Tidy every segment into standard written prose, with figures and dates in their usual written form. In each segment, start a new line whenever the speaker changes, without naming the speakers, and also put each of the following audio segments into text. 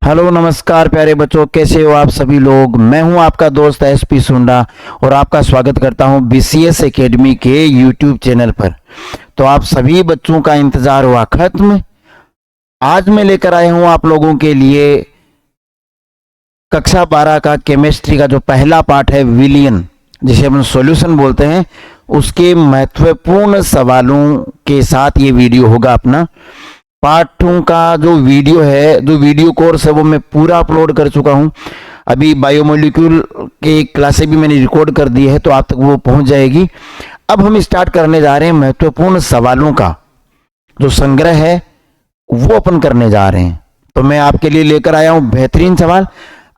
Hello नमस्कार प्यारे बच्चों, कैसे हो आप सभी लोग। मैं हूं आपका दोस्त एसपी सुंडा और आपका स्वागत करता हूं बीसीएस एकेडमी के यूट्यूब चैनल पर। तो आप सभी बच्चों का इंतजार हुआ खत्म। आज मैं लेकर आया हूं आप लोगों के लिए कक्षा 12 का केमिस्ट्री का जो पहला पार्ट है विलियन, जिसे हम सॉल्यूशन बोलते हैं, उसके महत्वपूर्ण सवालों के साथ ये वीडियो होगा। अपना पार्ट 2 का जो वीडियो है, जो वीडियो कोर्स है, वो मैं पूरा अपलोड कर चुका हूं। अभी बायोमोलिक्यूल की क्लासें भी मैंने रिकॉर्ड कर दी है, तो आप तक वो पहुंच जाएगी। अब हम स्टार्ट करने जा रहे हैं महत्वपूर्ण सवालों का जो संग्रह है, वो अपन करने जा रहे हैं। तो मैं आपके लिए लेकर आया हूं बेहतरीन सवाल।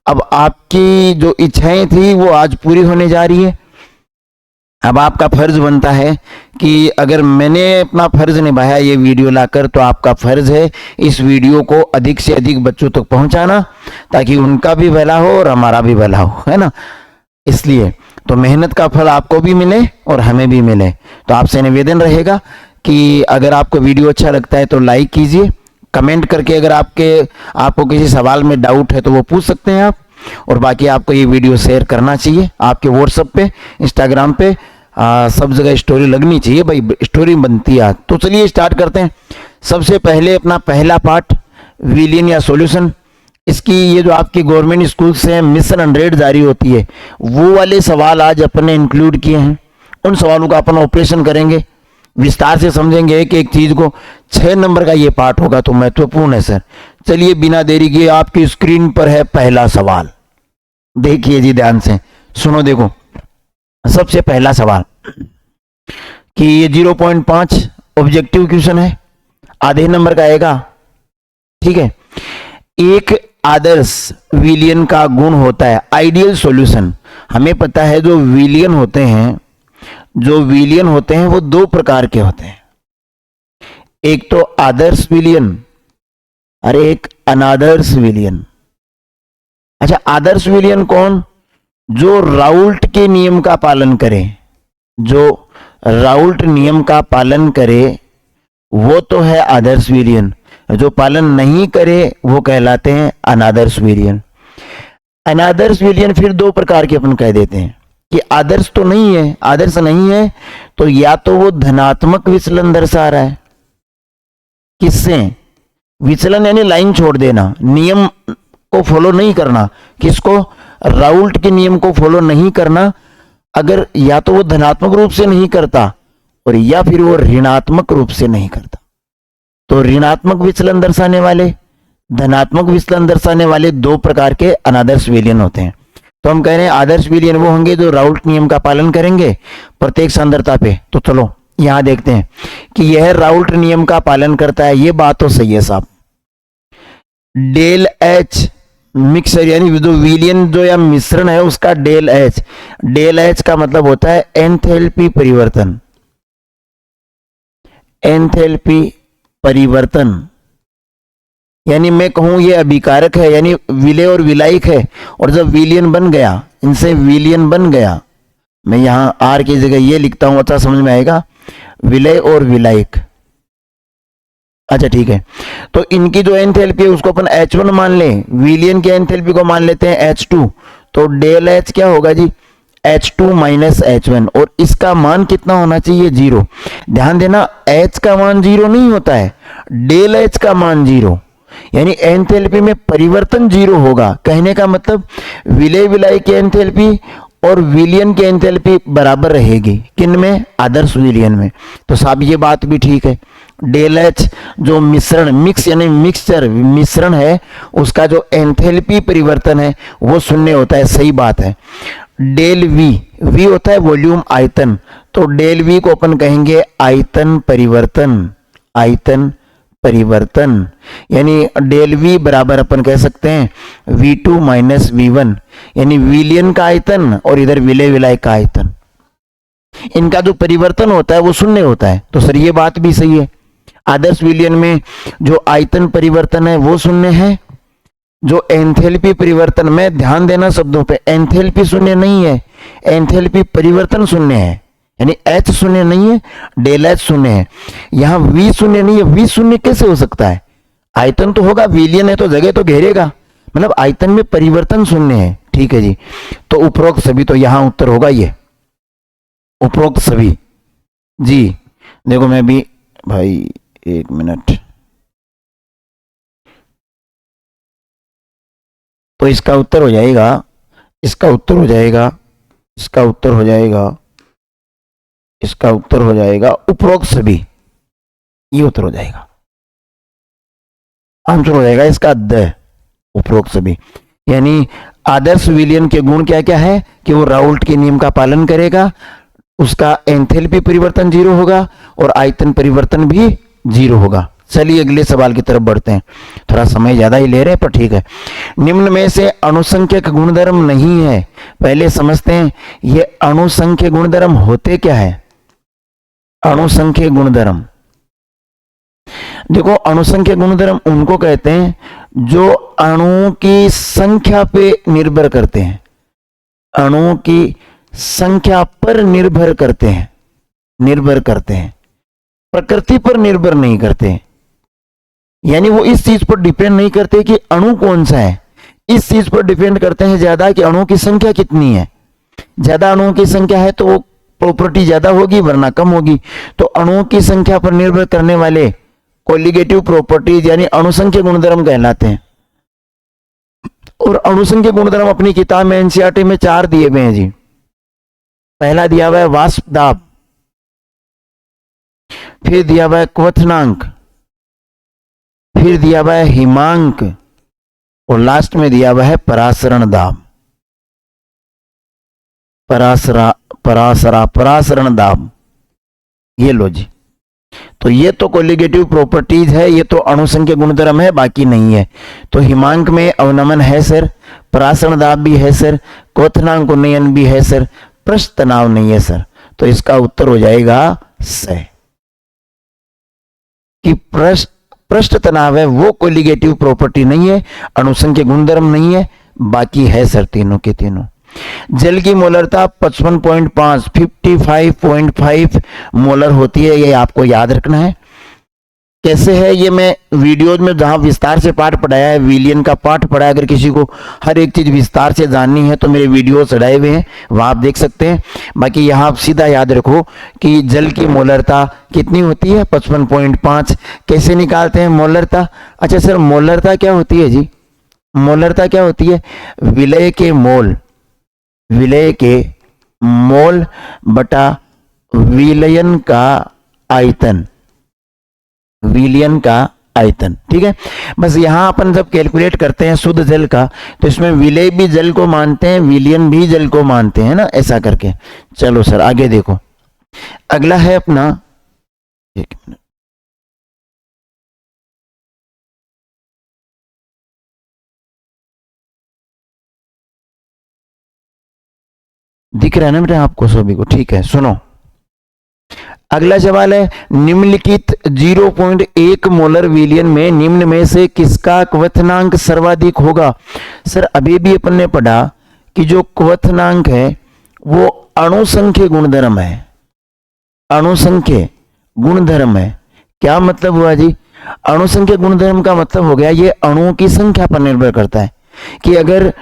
अब आपकी जो इच्छाएं थी वो आज पूरी होने जा रही है। अब आपका फर्ज बनता है कि अगर मैंने अपना फर्ज निभाया ये वीडियो लाकर, तो आपका फर्ज है इस वीडियो को अधिक से अधिक बच्चों तक पहुंचाना, ताकि उनका भी भला हो और हमारा भी भला हो, है ना। इसलिए तो मेहनत का फल आपको भी मिले और हमें भी मिले। तो आपसे निवेदन रहेगा कि अगर आपको वीडियो अच्छा लगता है तो लाइक कीजिए, कमेंट करके अगर आपको किसी सवाल में डाउट है तो वो पूछ सकते हैं आप। और बाकी आपको ये वीडियो शेयर करना चाहिए, आपके व्हाट्सएप पे, इंस्टाग्राम पे, सब जगह स्टोरी लगनी चाहिए भाई, स्टोरी बनती है। तो चलिए स्टार्ट करते हैं। सबसे पहले अपना पहला पार्ट विलियन या सॉल्यूशन, इसकी ये जो आपकी गवर्नमेंट स्कूल से मिशन 100 जारी होती है, वो वाले सवाल आज अपने इंक्लूड किए हैं। उन सवालों का अपन ऑपरेशन करेंगे, विस्तार से समझेंगे एक एक चीज को। 6 नंबर का ये पार्ट होगा, तो महत्वपूर्ण है सर। चलिए बिना देरी किए आपकी स्क्रीन पर है पहला सवाल, देखिए जी ध्यान से सुनो। देखो सबसे पहला सवाल कि ये 0.5 ऑब्जेक्टिव क्वेश्चन है, आधे नंबर का आएगा, ठीक है। एक आदर्श विलियन का गुण होता है आइडियल सॉल्यूशन। हमें पता है जो विलियन होते हैं वो दो प्रकार के होते हैं, एक तो आदर्श विलियन और एक अनादर्श विलियन। अच्छा, आदर्श विलियन कौन? जो राउल्ट के नियम का पालन करे, जो राउल्ट नियम का पालन करे वो तो है आदर्श विलियन। जो पालन नहीं करे वो कहलाते हैं अनादर्श विलियन। अनादर्श विलियन फिर दो प्रकार के अपन कह देते हैं कि आदर्श तो नहीं है, आदर्श नहीं है तो या तो वो धनात्मक विचलन दर्शा रहा है। किससे? विचलन यानी लाइन छोड़ देना, नियम को फॉलो नहीं करना। किसको? राउल्ट के नियम को फॉलो नहीं करना। अगर या तो वो धनात्मक रूप से नहीं करता और या फिर वो ऋणात्मक रूप से नहीं करता, तो ऋणात्मक विचलन दर्शाने वाले, धनात्मक विचलन दर्शाने वाले दो प्रकार के अनादर्श विलियन होते हैं। तो हम कह रहे हैं आदर्श विलियन वो होंगे जो राउल्ट नियम का पालन करेंगे प्रत्येक सांद्रता पे। तो चलो यहां देखते हैं कि यह राउल्ट नियम का पालन करता है, ये बात तो सही है साहब। डेल एच मिक्सर यानी जो विलियन जो या मिश्रण है उसका डेल एच का मतलब होता है एंथैल्पी परिवर्तन। एंथैल्पी परिवर्तन यानी मैं कहूं ये अभिकारक है, यानी विलय और विलायक है। और जब विलियन बन गया, इनसे विलियन बन गया, मैं यहां आर की जगह ये लिखता हूं, अच्छा समझ में आएगा, विलय और विलायक। अच्छा ठीक है, तो इनकी जो एंथैल्पी है उसको अपन H1 मान लें, विलियन की एंथैल्पी को मान लेते हैं H2। तो डेल H क्या होगा जी? H2 minus H1। और इसका मान कितना होना चाहिए? 0। ध्यान देना, H का मान 0 नहीं होता है, डेल H का मान 0, यानी एंथैल्पी में परिवर्तन 0 होगा। कहने का मतलब विलय विलायक की एंथैल्पी और विलियन की एंथैल्पी बराबर रहेगी। किन में? आदर्श विलियन में। तो साहब ये बात भी ठीक है। डेल एच जो मिश्रण, मिक्स यानी मिक्सचर मिश्रण है, उसका जो एंथैल्पी परिवर्तन है वो शून्य होता है, सही बात है। डेल वी होता है वॉल्यूम आयतन, तो डेल वी को अपन कहेंगे आयतन परिवर्तन। आयतन परिवर्तन यानी डेल वी बराबर अपन कह सकते हैं V2 माइनस V1, यानी विलियन का आयतन और इधर विलय विलायक का आयतन, इनका जो परिवर्तन होता है वो शून्य होता है। तो सर ये बात भी सही है, आदर्श विलियन में जो आयतन परिवर्तन है वो शून्य है। जो एंथैल्पी परिवर्तन में, ध्यान देना शब्दों पे, एंथैल्पी शून्य नहीं है, एंथैल्पी परिवर्तन शून्य है, यानी H शून्य नहीं है, डेल H शून्य है। यहां V शून्य नहीं है, V शून्य कैसे हो सकता है? आयतन तो होगा, विलियन है तो जगह तो घेरेगा, मतलब आयतन में परिवर्तन शून्य है। ठीक है जी, तो उपरोक्त सभी, तो यहां उत्तर होगा ये उपरोक्त सभी जी। देखो मैं भी भाई 1 मिनट, तो इसका उत्तर हो जाएगा, इसका उत्तर हो जाएगा, इसका उत्तर हो जाएगा, इसका उत्तर हो जाएगा उपरोक्त सभी, ये उत्तर हो जाएगा, आंसर हो जाएगा इसका द उपरोक्त सभी। यानी आदर्श विलयन के गुण क्या क्या है कि वो राउल्ट के नियम का पालन करेगा, उसका एंथैल्पी परिवर्तन 0 होगा और आयतन परिवर्तन भी 0 होगा। चलिए अगले सवाल की तरफ बढ़ते हैं, थोड़ा समय ज्यादा ही ले रहे हैं पर ठीक है। निम्न में से अणुसंख्यक गुणधर्म नहीं है, पहले समझते हैं ये अणुसंख्यक गुणधर्म होते क्या है। अणुसंख्यक गुणधर्म, देखो अणुसंख्यक गुणधर्म उनको कहते हैं जो अणुओं की संख्या पे निर्भर करते हैं, अणुओं की संख्या पर निर्भर करते हैं, निर्भर करते हैं, प्रकृति पर निर्भर नहीं करते। यानी वो इस चीज पर डिपेंड नहीं करते कि अणु कौन सा है, इस चीज पर डिपेंड करते हैं ज्यादा कि अणुओं की संख्या कितनी है। ज्यादा अणुओं की संख्या है तो वो प्रॉपर्टी ज्यादा होगी वरना कम होगी। तो अणुओं की संख्या पर निर्भर करने वाले कोलिगेटिव प्रॉपर्टीज यानी अणुसंख्यक गुणधर्म कहलाते हैं। और अणुसंख्यक गुणधर्म अपनी किताब में एनसीईआरटी में 4 दिए हुए हैं जी। पहला दिया हुआ है वाष्प दाब, फिर दिया हुआ है क्वथनांक, फिर दिया हुआ है हिमांक और लास्ट में दिया हुआ है परासरण दाब, परासरण दाब। ये लो जी, तो ये तो कोलिगेटिव प्रॉपर्टीज है, ये तो अणुसंख्यक गुणधर्म है, बाकी नहीं है। तो हिमांक में अवनमन है सर, परासरण दाब भी है सर, क्वथनांक उन्नयन भी है सर, पृष्ठ तनाव नहीं है सर। तो इसका उत्तर हो जाएगा स कि पृष्ठ तनाव है वो कोलिगेटिव प्रॉपर्टी नहीं है, अणुसंख्यक गुणधर्म नहीं है, बाकी है सर तीनों के तीनों। जल की मोलरता 55.5 55.5 मोलर होती है, ये आपको याद रखना है। कैसे है ये मैं वीडियोज में जहां विस्तार से पाठ पढ़ाया है, विलियन का पाठ पढ़ाया, अगर किसी को हर एक चीज विस्तार से जाननी है तो मेरे वीडियो चढ़ाए हुए हैं, वहां आप देख सकते हैं। बाकी यहाँ आप सीधा याद रखो कि जल की मोलरता कितनी होती है 55.5। कैसे निकालते हैं मोलरता? अच्छा सर मोलरता क्या होती है जी? मोलरता क्या होती है? विलय के मोल, विलय के मोल बटा विलयन का आयतन, विलयन का आयतन। ठीक है, बस यहां अपन जब कैलकुलेट करते हैं शुद्ध जल का तो इसमें विलय भी जल को मानते हैं, विलयन भी जल को मानते हैं ना, ऐसा करके। चलो सर आगे देखो, अगला है अपना, एक मिनट, दिख रहा है ना बेटा आपको सभी को? ठीक है, सुनो अगला सवाल है, निम्नलिखित 0.1 मोलर विलयन में निम्न में से किसका क्वथनांक सर्वाधिक होगा? सर अभी भी अपन ने पढ़ा कि जो क्वथनांक है वो अणुसंख्य गुणधर्म है, अणुसंख्य गुणधर्म है। क्या मतलब हुआ जी? अणुसंख्य गुणधर्म का मतलब हो गया ये अणुओं की संख्या पर निर्भर करता है कि अगर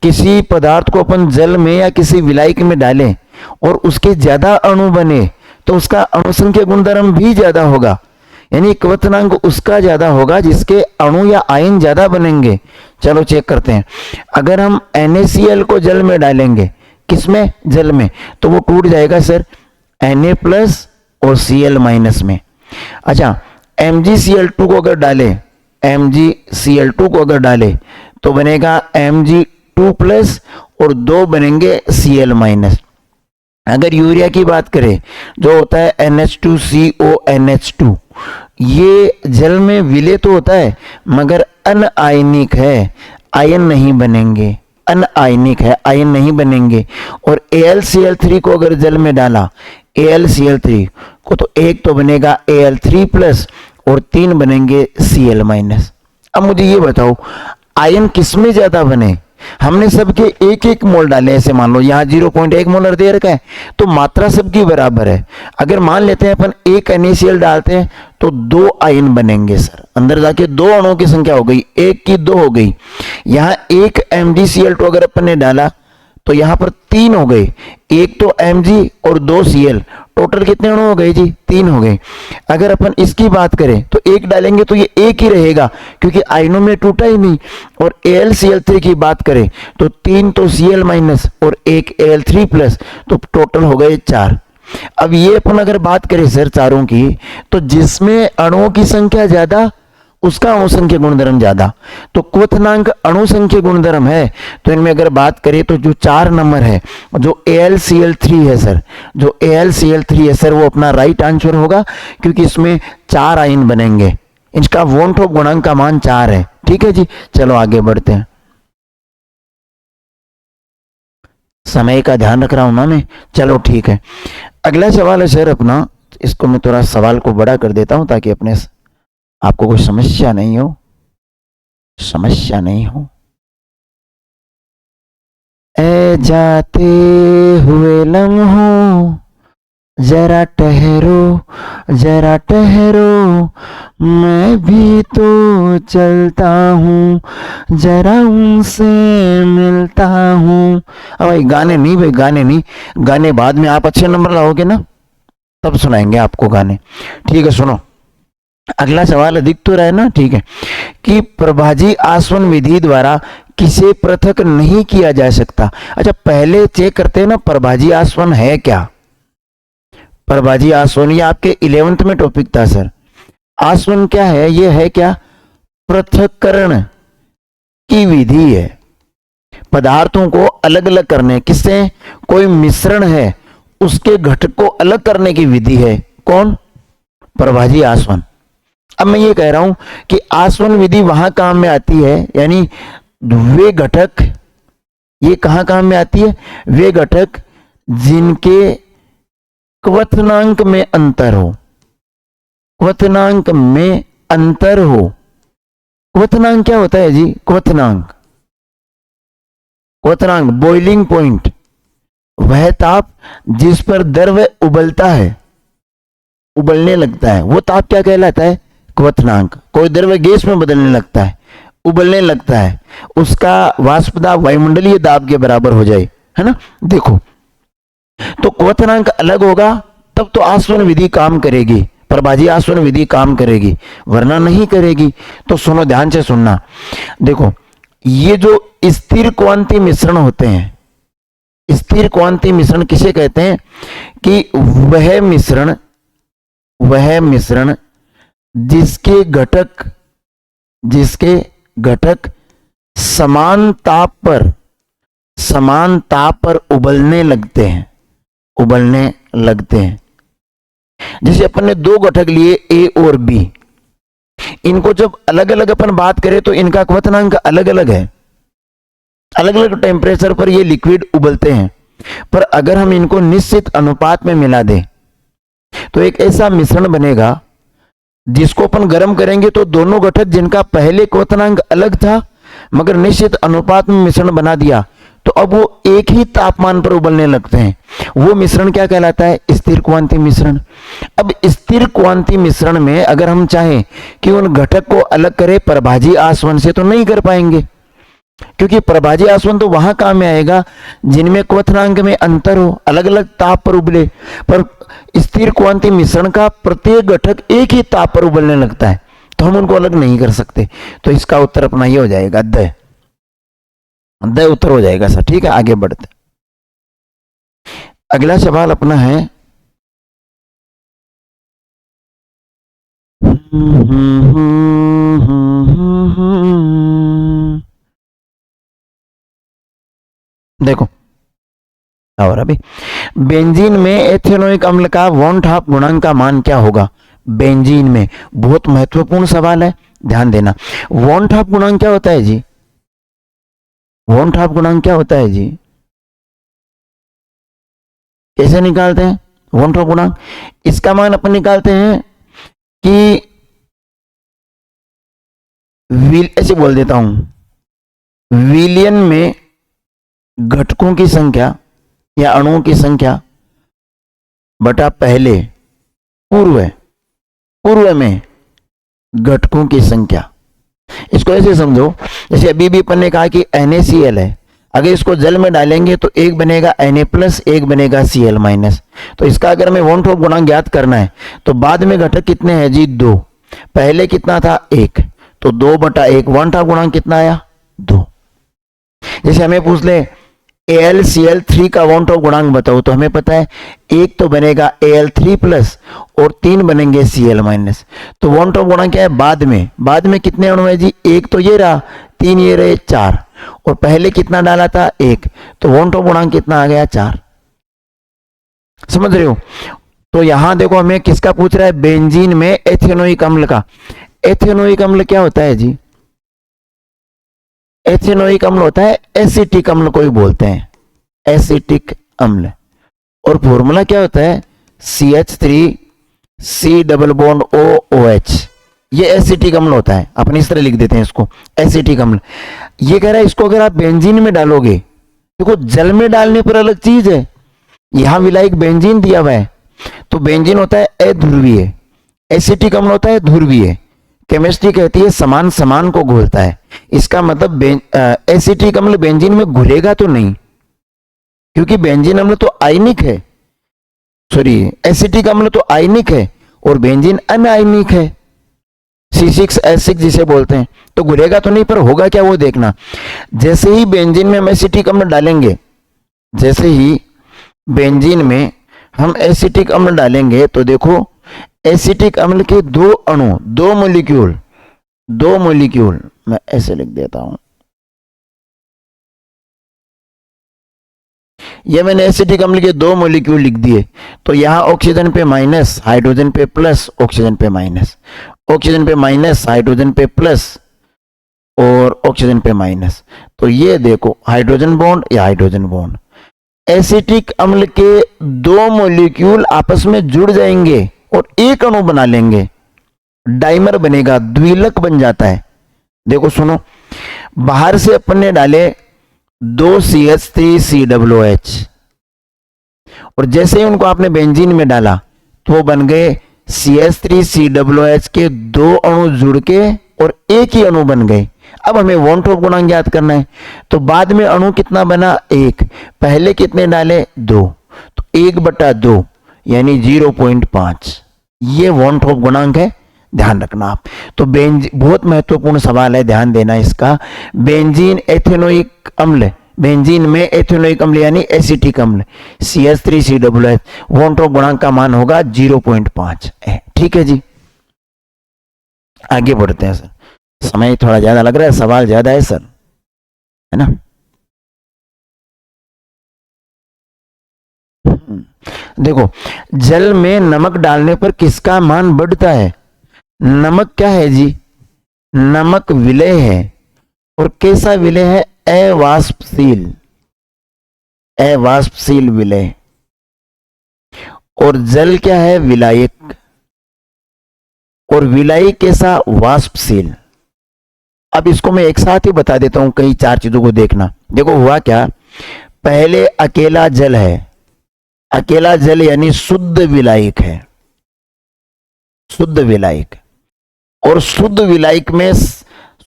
किसी पदार्थ को अपन जल में या किसी विलायक में डालें और उसके ज्यादा अणु बने तो उसका अणुसंख्य गुणधर्म भी ज्यादा होगा, यानी क्वथनांक उसका ज्यादा होगा जिसके अणु या आयन ज्यादा बनेंगे। चलो चेक करते हैं, अगर हम NaCl को जल में डालेंगे, किसमें? जल में, तो वो टूट जाएगा सर Na+ और Cl- में। अच्छा MgCl2 को अगर डालें, MgCl2 को अगर डालें तो बनेगा Mg2+ और 2 बनेंगे Cl-। अगर यूरिया की बात करें जो होता है NH2CONH2, ये जल में विलय तो होता है मगर अनआयनिक है, आयन नहीं बनेंगे, अनआयनिक है, आयन नहीं बनेंगे। और AlCl3 को अगर जल में डाला, AlCl3 को, तो एक तो बनेगा Al3+ और 3 बनेंगे Cl-। अब मुझे ये बताओ आयन किसमें ज्यादा बने? हमने सबके एक एक मोल डाले, ऐसे मान लो यहाँ 0.1 मोलर दे रखा है तो मात्रा सबकी बराबर है। अगर मान लेते हैं अपन एक NaCl डालते हैं तो 2 आयन बनेंगे सर, अंदर जाके 2 अणुओं की संख्या हो गई, एक की 2 हो गई। यहाँ एक MgCl2 अगर अपन ने डाला तो यहां पर 3 हो गए, एक तो Mg और 2 Cl, टोटल कितने अणु हो गए जी? 3 हो गए। अगर अपन इसकी बात करें तो एक डालेंगे तो ये एक ही रहेगा क्योंकि आयनों में टूटा ही नहीं। और AlCl3 की बात करें तो 3 तो Cl माइनस और एक Al3 प्लस, तो टोटल हो गए 4। अब ये अपन अगर बात करें सर चारों की, तो जिसमें अणुओं की संख्या ज्यादा उसका अणु संख्या गुणधर्म ज्यादा, तो क्वथनांक अणु संख्या गुणधर्म है। तो इनमें अगर बात करें तो जो 4 नंबर है जो AlCl3 है सर, जो AlCl3 है सर वो अपना राइट आंसर होगा क्योंकि इसमें 4 आयन बनेंगे। इसका वॉन टॉप गुणांक का मान 4 है। ठीक है जी, चलो आगे बढ़ते हैं। समय का ध्यान रख रहा हूं ना मैं, चलो ठीक है। अगला सवाल है सर अपना, इसको मैं थोड़ा सवाल को बड़ा कर देता हूं ताकि अपने आपको कोई समस्या नहीं हो, समस्या नहीं हो। ए जाते हुए लम्हों जरा ठहरो, जरा ठहरो, मैं भी तो चलता हूँ, जरा उनसे मिलता हूँ। अब भाई गाने नहीं, भाई गाने नहीं, गाने बाद में आप अच्छे नंबर लाओगे ना तब सुनाएंगे आपको गाने। ठीक है, सुनो अगला सवाल, दिख तो रहा है ना? ठीक है, कि प्रभाजी आसवन विधि द्वारा किसे पृथक नहीं किया जा सकता। अच्छा पहले चेक करते हैं ना प्रभाजी आसवन है क्या। प्रभाजी आसवन ये आपके 11th में टॉपिक था सर। आसवन क्या है? ये है क्या? पृथक्करण की विधि है, पदार्थों को अलग अलग करने, किससे? कोई मिश्रण है उसके घटक को अलग करने की विधि है। कौन? प्रभाजी आसवन। अब मैं ये कह रहा हूं कि आसवन विधि वहां काम में आती है, यानी वे घटक, ये कहां काम में आती है? वे घटक जिनके क्वथनांक में अंतर हो, क्वथनांक में अंतर हो। क्वथनांक क्या होता है जी? क्वथनांक, क्वथनांक बॉइलिंग पॉइंट, वह ताप जिस पर द्रव उबलता है, उबलने लगता है, वो ताप क्या कहलाता है? क्वथनांक। कोई द्रव्य गैस में बदलने लगता है, उबलने लगता है, उसका वाष्प दाब वायुमंडलीय दाब के बराबर हो जाए, है ना। देखो तो क्वथनांक अलग होगा तब तो आसवन विधि काम करेगी, प्रभाजी आसवन विधि काम करेगी, वरना नहीं करेगी। तो सुनो ध्यान से सुनना। देखो ये जो स्थिर क्वांति मिश्रण होते हैं, स्थिर क्वांति मिश्रण किसे कहते हैं? कि वह मिश्रण जिसके घटक समान ताप पर उबलने लगते हैं, जैसे अपन ने 2 घटक लिए A और B, इनको जब अलग अलग अपन बात करें तो इनका क्वथनांक अलग अलग है, अलग अलग टेम्परेचर पर ये लिक्विड उबलते हैं। पर अगर हम इनको निश्चित अनुपात में मिला दें तो एक ऐसा मिश्रण बनेगा जिसको अपन गर्म करेंगे तो दोनों घटक जिनका पहले क्वथनांक अलग था मगर निश्चित अनुपात में मिश्रण बना दिया तो अब वो एक ही तापमान पर उबलने लगते हैं। वो मिश्रण क्या कहलाता है? स्थिर क्वांति मिश्रण। अब स्थिर क्वांति मिश्रण में अगर हम चाहें कि उन घटक को अलग करें प्रभाजी आसवन से तो नहीं कर पाएंगे, क्योंकि प्रभाजी आसवन तो वहां काम में आएगा जिनमें क्वथनांक में अंतर हो, अलग अलग ताप पर उबले। पर स्थिर क्वांति मिश्रण का प्रत्येक घटक एक ही ताप पर उबलने लगता है तो हम उनको अलग नहीं कर सकते। तो इसका उत्तर अपना ये हो जाएगा द उत्तर हो जाएगा सर। ठीक है, आगे बढ़ते। अगला सवाल अपना है देखो और अभी बेंजीन में एथेनोइक अम्ल का वॉन टॉप गुणांक का मान क्या होगा? बेंजीन में, बहुत महत्वपूर्ण सवाल है, ध्यान देना। वॉन टॉप गुणांक क्या होता है जी? वॉन टॉप गुणांक क्या होता है जी? कैसे निकालते हैं वॉन टॉप गुणांक? इसका मान अपन निकालते हैं कि ऐसे बोल देता हूं, विलयन में घटकों की संख्या या अणुओं की संख्या बटा पहले पूर्व में घटकों की संख्या। इसको ऐसे समझो, जैसे अभी भी अपन ने कहा कि NaCl है, अगर इसको जल में डालेंगे तो एक बनेगा Na+, एक बनेगा Cl-। तो इसका अगर हमें वन टॉप गुणांक ज्ञात करना है तो बाद में घटक कितने हैं जी? 2। पहले कितना था? 1। तो 2/1 वन टॉप गुणांक कितना आया? 2। जैसे हमें पूछ ले AlCl3 का वन टॉप गुणांक बताओ, तो हमें पता है एक तो बनेगा Al3+ और 3 बनेंगे Cl-। तो वन टॉप गुणांक क्या है? बाद में कितने अणु है जी? एक तो ये रहा, 3 ये रहे, 4। और पहले कितना डाला था? 1। तो वन टॉप गुणांक कितना आ गया? 4। समझ रहे हो? तो यहां देखो हमें किसका पूछ रहा है? बेंजीन में एथेनोइक अम्ल का। एथेनोइक अम्ल क्या होता है जी? एथेनोइक अम्ल होता है एसिटिक अम्ल को ही बोलते हैं, एसिटिक अम्ल। और फॉर्मूला क्या होता है? CH3C+OH। ये एसिटिक अम्ल होता है, अपन इस तरह लिख देते हैं इसको, एसिटिक अम्ल। ये कह रहा है इसको अगर आप बेंजीन में डालोगे, देखो जल में डालने पर अलग चीज है, यहां विलायक बेंजीन दिया हुआ है, तो बेंजीन होता है अध्रुवीय, एसिटिक अम्ल होता है ध्रुवीय। केमिस्ट्री कहती है समान समान को घोलता है। इसका मतलब एसिटिक अम्ल बेंजीन में घुलेगा तो नहीं, क्योंकि बेंजीन अम्ल तो आयनिक है, सॉरी एसिटिक अम्ल तो आयनिक है और बेंजीन अनायनिक है, C6H6 जिसे बोलते हैं। तो घुलेगा तो नहीं, पर होगा क्या वो देखना। जैसे ही बेंजीन में हम एसिटिक अम्ल डालेंगे, जैसे ही बेंजीन में हम एसिटिक अम्ल डालेंगे तो देखो एसिटिक अम्ल के दो अणु, दो मॉलिक्यूल मैं ऐसे लिख देता हूं, ये मैंने एसिटिक अम्ल के 2 मॉलिक्यूल लिख दिए। तो यहां ऑक्सीजन पे माइनस, हाइड्रोजन पे प्लस, ऑक्सीजन पे माइनस, ऑक्सीजन पे माइनस, हाइड्रोजन पे प्लस और ऑक्सीजन पे माइनस। तो ये देखो हाइड्रोजन बॉन्ड या हाइड्रोजन बॉन्ड, एसिटिक अम्ल के 2 मॉलिक्यूल आपस में जुड़ जाएंगे और एक अणु बना लेंगे, डाइमर बनेगा, द्विलक बन जाता है। देखो सुनो, बाहर से अपन ने डाले 2 CH3COOH और जैसे ही उनको आपने बेंजीन में डाला तो वो बन गए CH3COOH के 2 अणु जुड़ के और एक ही अणु बन गए। अब हमें वन टॉप गुणांक ज्ञात करना है, तो बाद में अणु कितना बना? 1। पहले कितने डाले? 2। तो 1/2 यानी 0.5, ये वन टॉप गुणांक है, ध्यान रखना आप। तो बहुत महत्वपूर्ण सवाल है, ध्यान देना इसका। बेंजीन एथेनोइक अम्ल, बेंजीन में एथेनोइक अम्ल यानी एसिटिक अम्ल CH3COOH, वन टॉप गुणांक का मान होगा 0.5 है। ठीक है जी, आगे बढ़ते हैं सर, समय थोड़ा ज्यादा लग रहा है, सवाल ज्यादा है सर, है ना। देखो जल में नमक डालने पर किसका मान बढ़ता है? नमक क्या है जी? नमक विलेय है, और कैसा विलेय है? अवाष्पशील विलेय। और जल क्या है? विलायक, और विलायी कैसा? वाष्पशील। अब इसको मैं एक साथ ही बता देता हूं, कई 4 चीजों को देखना। देखो हुआ क्या, पहले अकेला जल है, अकेला जल यानी शुद्ध विलायक है, शुद्ध विलायक। और शुद्ध विलायक में,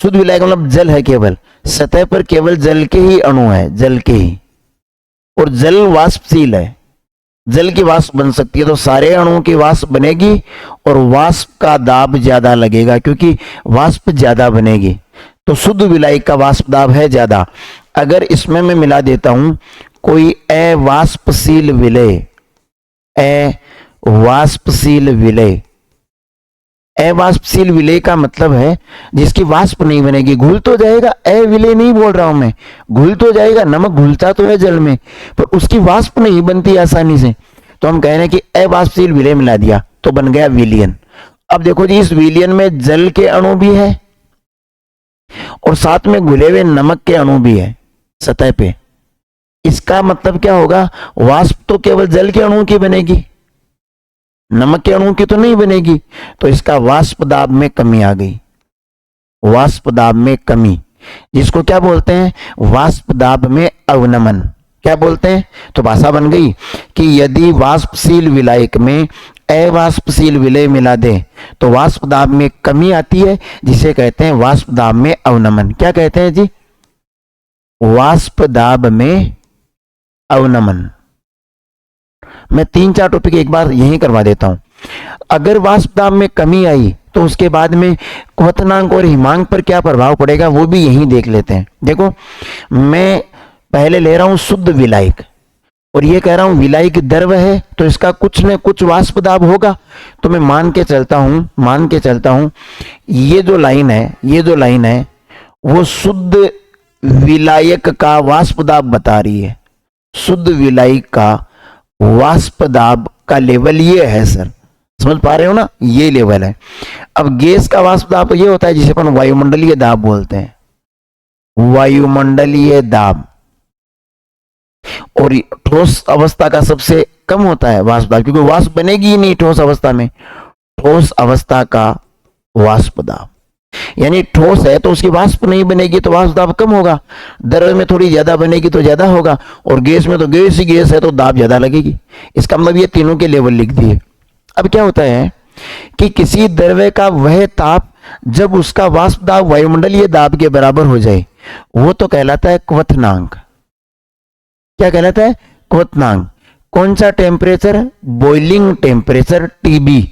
शुद्ध विलायक मतलब जल है, केवल सतह पर केवल जल के ही अणु है, जल के ही। और जल वाष्पशील है, जल की वाष्प बन सकती है, तो सारे अणुओं की वाष्प बनेगी और वाष्प का दाब ज्यादा लगेगा, क्योंकि वाष्प ज्यादा बनेगी। तो शुद्ध विलायक का वाष्प दाब है ज्यादा। अगर इसमें मैं मिला देता हूं कोई अवाष्पशील विलेय, अवाष्पशील विलेय, अवाष्पशील विलेय का मतलब है जिसकी वाष्प नहीं बनेगी, घुल तो जाएगा, अविलेय नहीं बोल रहा हूं मैं, घुल तो जाएगा, नमक घुलता तो है जल में, पर उसकी वाष्प नहीं बनती आसानी से। तो हम कह रहे हैं कि अवाष्पशील विलेय मिला दिया तो बन गया विलियन। अब देखो जी, इस विलियन में जल के अणु भी है और साथ में घुले हुए नमक के अणु भी है सतह पे। इसका मतलब क्या होगा? वाष्प तो केवल जल के अणु की बनेगी, नमक के अणु की तो नहीं बनेगी। तो इसका वाष्प दाब में कमी आ गई, वाष्प दाब में कमी। जिसको क्या बोलते हैं, वाष्प दाब में अवनमन। क्या बोलते हैं, तो भाषा बन गई कि यदि वाष्पशील विलायक में अवाष्पशील विलय मिला दे तो वाष्प दाब में कमी आती है, जिसे कहते हैं वाष्प दाब में अवनमन। क्या कहते हैं जी, वाष्प दाब में अवनमन। मैं 3-4 टॉपिक एक बार यही करवा देता हूं। अगर वाष्प दाब में कमी आई तो उसके बाद में क्वथनांक और हिमांक पर क्या प्रभाव पड़ेगा वो भी यही देख लेते हैं। देखो, मैं पहले ले रहा हूं शुद्ध विलायक और ये कह रहा हूं विलायक द्रव है तो इसका कुछ न कुछ वाष्प दाब होगा। तो मैं मान के चलता हूं ये जो लाइन है वो शुद्ध विलायक का वाष्प दाब बता रही है। शुद्ध विलायक का वाष्प दाब का लेवल ये है सर, समझ पा रहे हो ना, ये लेवल है। अब गैस का वाष्प दाब ये होता है जिसे अपन वायुमंडलीय दाब बोलते हैं, वायुमंडलीय दाब। और ठोस अवस्था का सबसे कम होता है वाष्प दाब, क्योंकि वाष्प बनेगी ही नहीं ठोस अवस्था में। ठोस अवस्था का वाष्प दाब यानी ठोस है तो उसकी वाष्प नहीं बनेगी तो वाष्प दाब कम होगा, द्रव में थोड़ी ज्यादा बनेगी तो ज्यादा होगा, और गैस में तो गैस ही गैस है तो दाब ज्यादा लगेगी। इसका मतलब ये तीनों के लेवल लिख दिए। अब क्या होता है कि किसी द्रव्य का वह ताप जब उसका वाष्प दाब वायुमंडलीय दाब के बराबर हो जाए वो तो कहलाता है क्वथनांक। क्या कहलाता है, क्वथनांक। कौन सा टेम्परेचर, बॉइलिंग टेम्परेचर TB,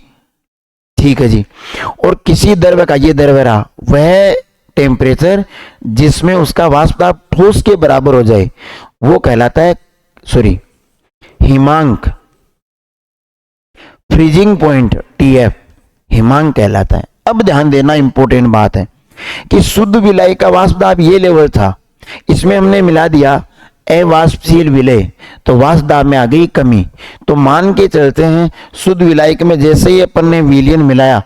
ठीक है जी। और किसी द्रव्य का, ये द्रव्य रहा, वह टेम्परेचर जिसमें उसका वाष्प दाब ठोस के बराबर हो जाए वो कहलाता है हिमांक। फ्रीजिंग पॉइंट TF हिमांक कहलाता है। अब ध्यान देना, इंपॉर्टेंट बात है कि शुद्ध विलायक का वाष्प दाब ये लेवल था, इसमें हमने मिला दिया अवाष्पशील विलय तो वाष्प दाब में आ गई कमी। तो मान के चलते हैं शुद्ध विलायक में जैसे ही अपन ने विलयन मिलाया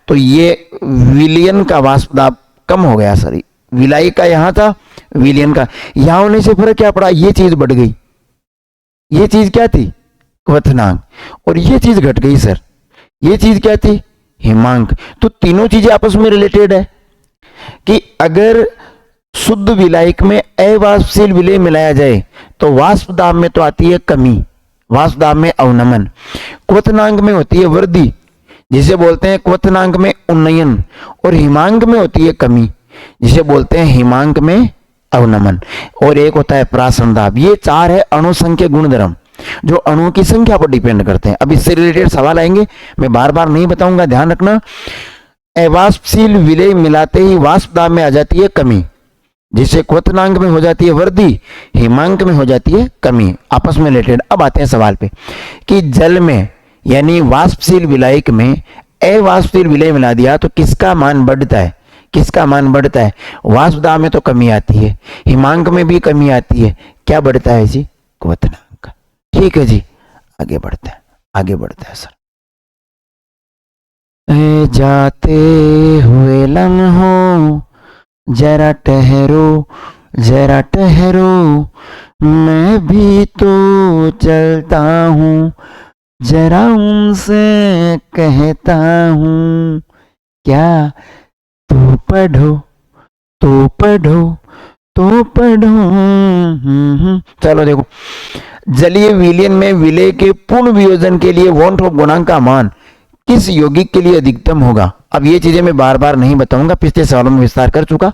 तो ये विलयन का वाष्प दाब कम हो गया सर। विलायक का यहां था, विलयन का यहां होने से फर्क क्या पड़ा, ये चीज बढ़ गई। ये चीज क्या थी, क्वथनांक, और ये चीज घट गई सर। ये चीज क्या थी, हिमांक। तो तीनों चीजें आपस में रिलेटेड है कि अगर शुद्ध विलायक में अवाष्पशील विलय मिलाया जाए तो वाष्प दाब में तो आती है कमी, वाष्प दाब में अवनमन। क्वथनांक में होती है वृद्धि, जिसे बोलते हैं क्वथनांक में उन्नयन, और हिमांक में होती है कमी, जिसे बोलते हैं हिमांक में अवनमन। और एक होता है प्राशन दाब। ये 4 है अणुसंख्य गुणधर्म जो अणुओं की संख्या पर डिपेंड करते हैं। अब इससे रिलेटेड सवाल आएंगे, मैं बार बार नहीं बताऊंगा, ध्यान रखना। अवाष्पशील विलय मिलाते ही वाष्प दाब में आ जाती है कमी, जिससे क्वथनांक में हो जाती है वृद्धि, हिमांक में हो जाती है कमी, आपस में रिलेटेड। अब आते हैं सवाल पे कि जल में यानी वाष्पशील विलायक में अवाष्पशील विलय मिला दिया तो किसका मान बढ़ता है, किसका मान बढ़ता है। वाष्प दाब में तो कमी आती है, हिमांक में भी कमी आती है, क्या बढ़ता है जी, क्वथनांक। ठीक है जी, आगे बढ़ते हैं सर। जाते हुए लम्हों जरा ठहरो मैं भी तो चलता हूँ, जरा उनसे कहता हूँ क्या तो पढ़ो। चलो देखो, जलीय विलयन में विलय के पूर्ण वियोजन के लिए वॉन ट्रॉप गुणांक का मान किस यौगिक के लिए अधिकतम होगा। अब ये चीजें मैं बार बार नहीं बताऊंगा, पिछले सवालों में विस्तार कर चुका।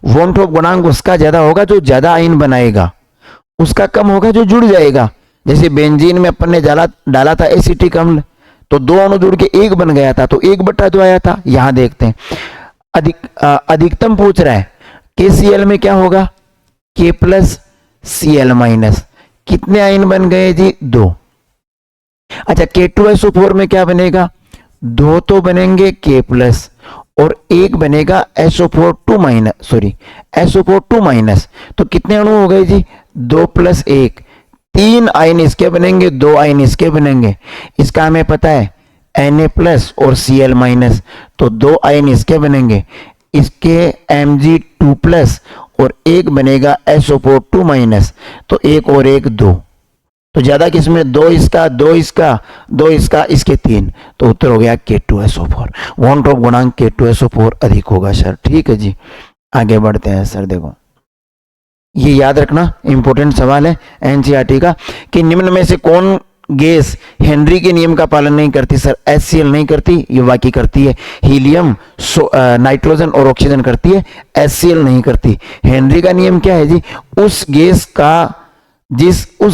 वॉन ट्रॉप गुणांक उसका ज्यादा होगा जो ज्यादा आयन बनाएगा, उसका कम होगा जो जुड़ जाएगा। जैसे बेंजीन में अपन ने डाला था एसिटिक अम्ल तो 2 अणु जुड़ के 1 बन गया था, तो 1/2 आया था। यहां देखते हैं अधिकतम पूछ रहा है KCl में क्या होगा, K+Cl-। कितने आयन बन गए जी, 2। अच्छा, K2SO4 में क्या बनेगा, 2 तो बनेंगे K+ और 1 बनेगा SO4 2-। तो कितने अणु हो गए जी, 2 + 1, 3 आयन इसके बनेंगे, 2 आयन इसके बनेंगे। इसका हमें पता है Na+ और Cl-, तो 2 आयन इसके बनेंगे, इसके Mg2+ और 1 बनेगा SO4 2-, तो 1 और 1 2। तो ज्यादा किसमें, 2 इसका, 2 इसका, 2 इसका, इसके 3, तो उत्तर हो गया K2SO4। वॉन ट्रॉप गुणांक K2SO4 अधिक होगा सर। ठीक है जी, आगे बढ़ते हैं सर। देखो ये याद रखना, इंपॉर्टेंट सवाल है एनसीईआरटी का, कि निम्न में से कौन गैस हेनरी के नियम का पालन नहीं करती? सर HCl नहीं करती, ये बाकी करती है। हीलियम, नाइट्रोजन और ऑक्सीजन करती है, HCl नहीं करती। हेनरी का नियम क्या है जी? उस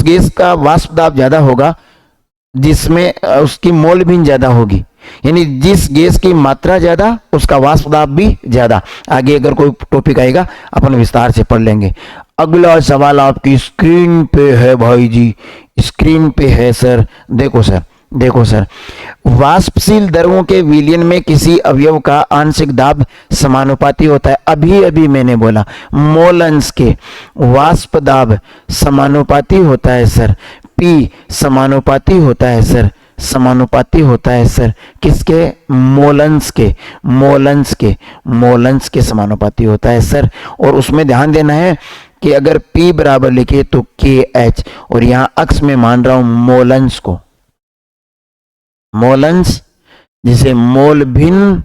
गैस का वाष्प दाब ज्यादा होगा जिसमें उसकी मोलभिन ज्यादा होगी, यानी जिस गैस की मात्रा ज्यादा उसका वाष्प दाब भी ज्यादा। आगे अगर कोई टॉपिक आएगा अपन विस्तार से पढ़ लेंगे। अगला सवाल आपकी स्क्रीन पे है भाई जी, स्क्रीन पे है सर। देखो सर, वाष्पशील द्रवों के विलयन में किसी अवयव का आंशिक दाब समानुपाती होता है। अभी मैंने बोला मोलन्स के वाष्प दाब समानुपाती होता है सर। P समानुपाती होता है सर, समानुपाती होता है सर किसके? मोलन्स के समानुपाती होता है सर। और उसमें ध्यान देना है कि अगर P बराबर लिखे तो KH, और यहां अक्स में मान रहा हूं मोलन्स को, मोलन्स जिसे मोल भिन्न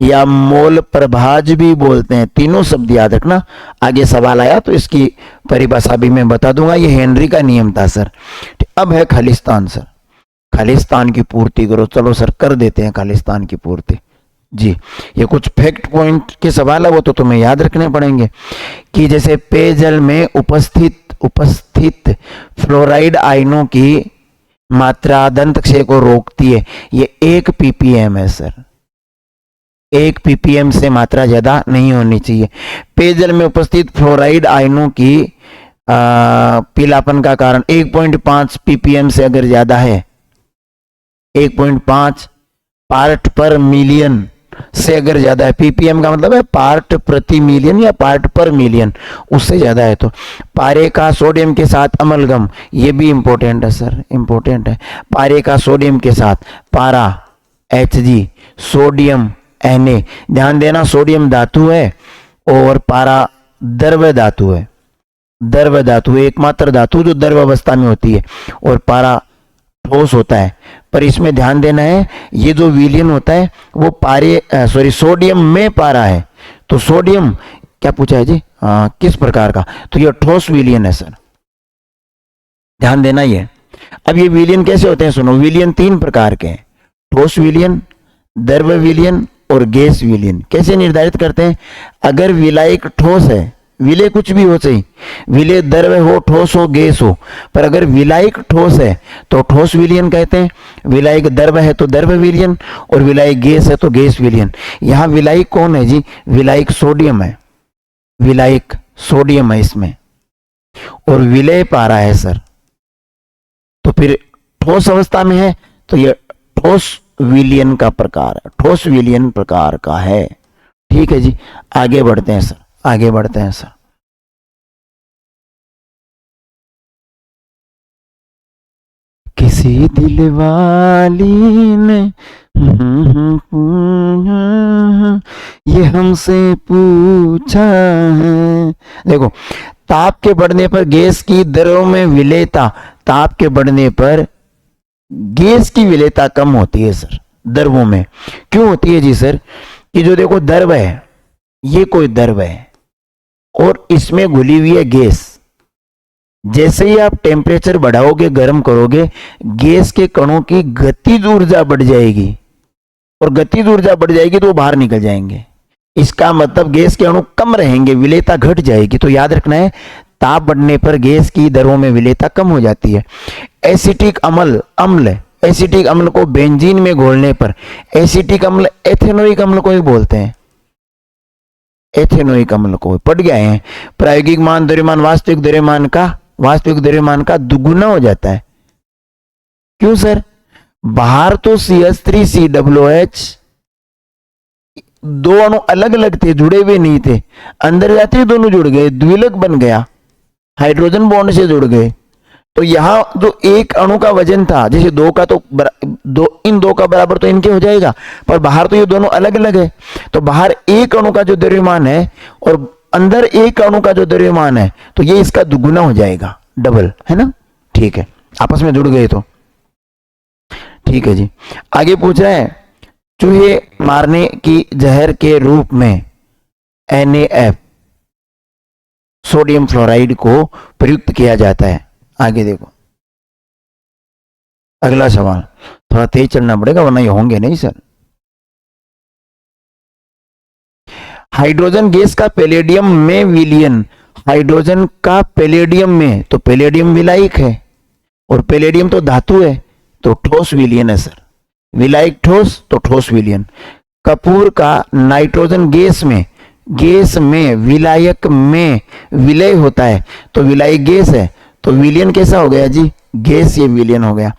या मोल प्रभाज भी बोलते हैं। तीनों शब्द याद रखना, आगे सवाल आया तो इसकी परिभाषा भी मैं बता दूंगा। ये हेनरी का नियम था सर। अब है खालिस्तान सर, खालिस्तान की पूर्ति करो। चलो सर कर देते हैं खालिस्तान की पूर्ति जी। ये कुछ फैक्ट पॉइंट के सवाल है, वो तो तुम्हें याद रखने पड़ेंगे कि जैसे पेयजल में उपस्थित फ्लोराइड आयनों की मात्रा दंत क्षय को रोकती है। ये 1 ppm है सर, 1 ppm से मात्रा ज्यादा नहीं होनी चाहिए। पेयजल में उपस्थित फ्लोराइड आयनों की पीलापन का कारण 1.5 ppm से अगर ज्यादा है, 1.5 पार्ट पर मिलियन से अगर ज्यादा है, ppm का मतलब है पार्ट प्रति मिलियन या पार्ट पर मिलियन, उससे ज्यादा है तो पारे का सोडियम के साथ अमलगम, ये भी इंपॉर्टेंट है सर, इंपॉर्टेंट है। पारे का सोडियम के साथ, पारा Hg, सोडियम Na, ध्यान देना सोडियम धातु है और पारा द्रव्य धातु है। द्रव्य धातु एकमात्र धातु जो द्रव्य अवस्था में होती है, और पारा ठोस होता है। पर इसमें ध्यान देना है ये जो विलयन होता है वो सोडियम में पारा है। तो सोडियम क्या पूछा है जी? किस प्रकार का? तो ये ठोस विलयन है सर, ध्यान देना ये। अब ये विलयन कैसे होते हैं सुनो। विलयन 3 प्रकार के हैं, ठोस विलयन, द्रव्य विलयन और गैस विलयन। कैसे निर्धारित करते हैं? अगर विलायक ठोस है, विलय कुछ भी हो सही, विलय द्रव्य हो, ठोस हो, गैस हो, पर अगर विलायक ठोस है तो ठोस विलयन कहते हैं, विलायक द्रव्य है तो द्रव्य विलयन, और विलायक गैस है तो गैस विलयन। यहां विलायक कौन है जी? विलायक सोडियम है, विलायक सोडियम है इसमें, और विलय पारा है सर। तो फिर ठोस अवस्था में है तो यह ठोस विलयन का प्रकार है, ठोस विलयन प्रकार का है। ठीक है जी, आगे बढ़ते हैं सर, आगे बढ़ते हैं सर। किसी दिल वाली ने ये हमसे पूछा है। देखो ताप के बढ़ने पर गैस की द्रव में विलेयता, ताप के बढ़ने पर गैस की विलेयता कम होती है सर द्रवों में। क्यों होती है जी सर? कि जो देखो द्रव है, ये कोई द्रव है और इसमें घुली हुई है गैस। जैसे ही आप टेम्परेचर बढ़ाओगे, गर्म करोगे, गैस के कणों की गतिज ऊर्जा बढ़ जाएगी, और गतिज ऊर्जा बढ़ जाएगी तो वो बाहर निकल जाएंगे। इसका मतलब गैस के अणु कम रहेंगे, विलेयता घट जाएगी। तो याद रखना है ताप बढ़ने पर गैस की दरों में विलेयता कम हो जाती है। एसिटिक अम्ल, एसिटिक अम्ल को बेंजीन में घोलने पर, एसिटिक अम्ल एथेनोइक अम्ल को ही बोलते हैं, एथेनोइक अम्ल को पढ़ गए हैं। प्रायोगिक मान द्रव्यमान वास्तविक द्रव्यमान का दुगुना हो जाता है। क्यों सर? बाहर तो CH3COOH, दो अणु अलग अलग थे, जुड़े हुए नहीं थे, अंदर जाते ही दोनों जुड़ गए, द्विलक बन गया, हाइड्रोजन बॉन्ड से जुड़ गए। तो यहां जो एक अणु का वजन था, जैसे दो का तो इन दो का बराबर तो इनके हो जाएगा, पर बाहर तो ये दोनों अलग अलग है। तो बाहर एक अणु का जो द्रव्यमान है और अंदर एक अणु का जो द्रव्यमान है, तो ये इसका दुगुना हो जाएगा, डबल, है ना? ठीक है, आपस में जुड़ गए तो ठीक है जी। आगे पूछ रहा है चूहे मारने की जहर के रूप में NaF सोडियम फ्लोराइड को प्रयुक्त किया जाता है। आगे देखो अगला सवाल, थोड़ा तेज चलना पड़ेगा वरना ये होंगे नहीं सर। हाइड्रोजन गैस का पैलेडियम में विलयन, हाइड्रोजन का पैलेडियम में, तो पैलेडियम विलायक है और पैलेडियम तो धातु है, तो ठोस विलयन है सर। विलायक ठोस तो ठोस विलयन। कपूर का नाइट्रोजन गैस में विलायक में विलय होता है, तो विलायक गैस है, तो विलयन कैसा हो गया जी, गैस, ये विलयन हो गया।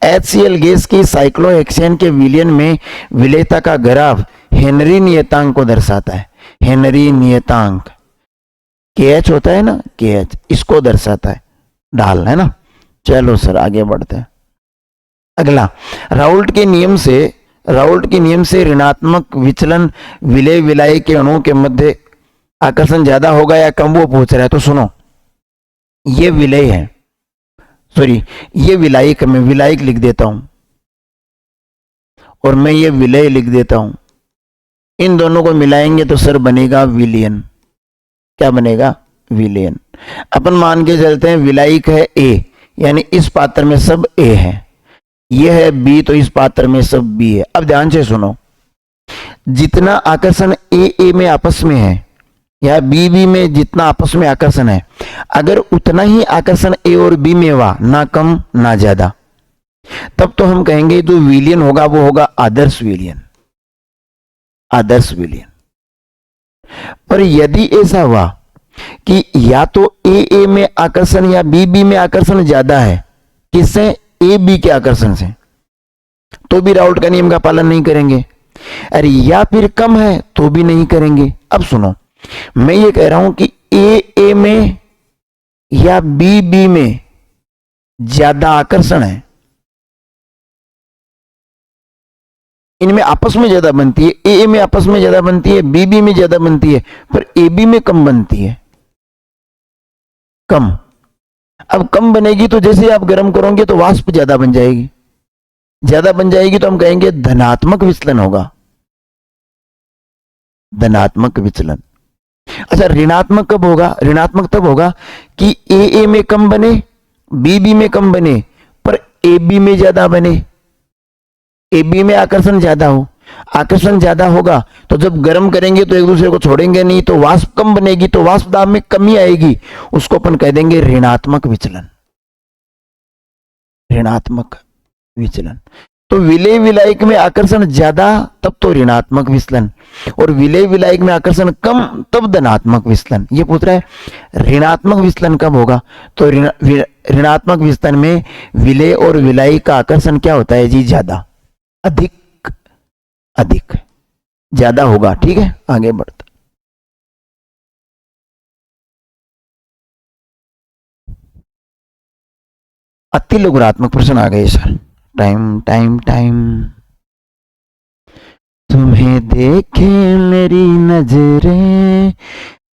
HCl गैस की साइक्लोहेक्सेन के विलयन में विलेयता का ग्राफ हेनरी नियतांक को दर्शाता है। हेनरी नियतांक KH होता है ना, KH, इसको दर्शाता है, ढाल है ना। चलो सर आगे बढ़ते हैं। अगला, राउल्ट के नियम से ऋणात्मक विचलन विलय विलायक के अणुओं के मध्य आकर्षण ज्यादा होगा या कम, वो पूछ रहा है। तो सुनो, ये विलय है, सॉरी ये विलायक, मैं विलायक लिख देता हूं और मैं ये विलय लिख देता हूं। इन दोनों को मिलाएंगे तो सर बनेगा विलयन। क्या बनेगा, विलयन। अपन मान के चलते हैं विलायक है A, यानी इस पात्र में सब A है, ये है B, तो इस पात्र में सब B है। अब ध्यान से सुनो, जितना आकर्षण A में आपस में है या B में जितना आपस में आकर्षण है, अगर उतना ही आकर्षण A और B में हुआ, ना कम ना ज्यादा, तब तो हम कहेंगे जो विलयन होगा वो होगा आदर्श विलयन, आदर्श विलयन। पर यदि ऐसा हुआ कि या तो A में आकर्षण या B में आकर्षण ज्यादा है, किससे, A B के आकर्षण से, तो भी राउल्ट का नियम का पालन नहीं करेंगे। अरे या फिर कम है तो भी नहीं करेंगे। अब सुनो, मैं ये कह रहा हूं कि A में या B में ज्यादा आकर्षण है, इनमें आपस में ज्यादा बनती है, A में आपस में ज्यादा बनती है, B में ज्यादा बनती है, पर AB में कम बनती है, कम। अब कम बनेगी तो जैसे आप गर्म करोगे तो वाष्प ज्यादा बन जाएगी, ज्यादा बन जाएगी तो हम कहेंगे धनात्मक विचलन होगा, धनात्मक विचलन। अच्छा, ऋणात्मक कब होगा, ऋणात्मक तब होगा कि A में कम बने, B में कम बने, पर AB में ज्यादा बने, AB में आकर्षण ज्यादा हो। आकर्षण ज्यादा होगा तो जब गर्म करेंगे तो एक दूसरे को छोड़ेंगे नहीं, तो वाष्प कम बनेगी, तो वाष्प दाब में कमी आएगी, उसको अपन कह देंगे ऋणात्मक विचलन, ऋणात्मक विचलन। तो विलय विलायक में आकर्षण ज्यादा तब तो ऋणात्मक विचलन, और विलय विलायक में आकर्षण कम तब धनात्मक विचलन। ये पूछ रहा है ऋणात्मक विचलन कब होगा, तो ऋणात्मक विचलन में विलय और विलायक का आकर्षण क्या होता है जी, ज्यादा, अधिक, अधिक ज्यादा होगा। ठीक है, आगे बढ़ते। अति लघुरात्मक प्रश्न आ गए सर। Time time time. तुम्हें देखे मेरी नजरें,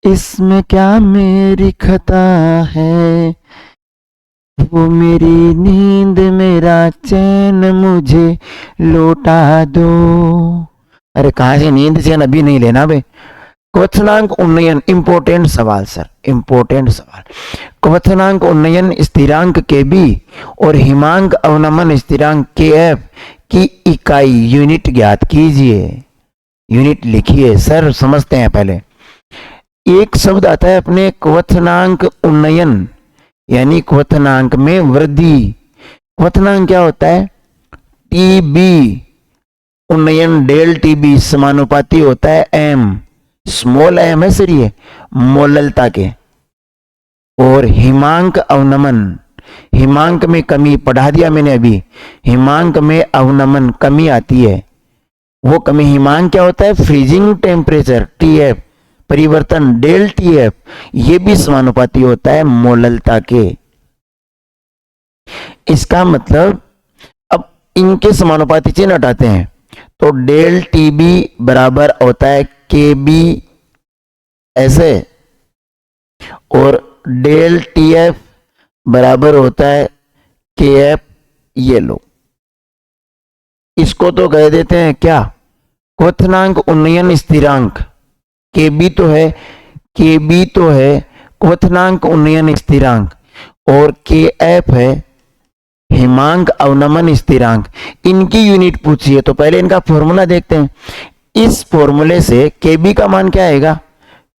इसमें क्या मेरी खता है, वो मेरी नींद मेरा चैन मुझे लौटा दो। अरे कहां से नींद चैन, अभी नहीं लेना बे। क्वथनांक उन्नयन, इंपोर्टेंट सवाल सर, इंपोर्टेंट सवाल। क्वथनांक उन्नयन स्थिरांक KB और हिमांक अवनमन स्थिरांक KF की इकाई यूनिट ज्ञात कीजिए। यूनिट लिखिए सर, समझते हैं पहले। एक शब्द आता है अपने क्वथनांक उन्नयन, यानी क्वथनांक में वृद्धि। क्वथनांक क्या होता है, TB उन्नयन डेल TB समानुपाती होता है M, स्मॉल m है सर ये, मोललता के। और हिमांक अवनमन, हिमांक में कमी, पढ़ा दिया मैंने अभी, हिमांक में अवनमन कमी आती है, वो कमी हिमांक क्या होता है, फ्रीजिंग टेम्परेचर TF, परिवर्तन डेल TF, ये भी समानुपाती होता है मोललता के। इसका मतलब अब इनके समानुपाती चिन्ह हटाते हैं तो डेल TB बराबर होता है KB ऐसे, और डेल TF बराबर होता है KF, ये लो। इसको तो कह देते हैं क्या, क्वथनांक उन्नयन स्थिरांक। के बी तो है क्वथनांक उन्नयन स्थिरांक, और के एफ है हिमांक अवनमन स्थिरांक। इनकी यूनिट पूछी है, तो पहले इनका फॉर्मूला देखते हैं। इस फॉर्मूले से के बी का मान क्या आएगा,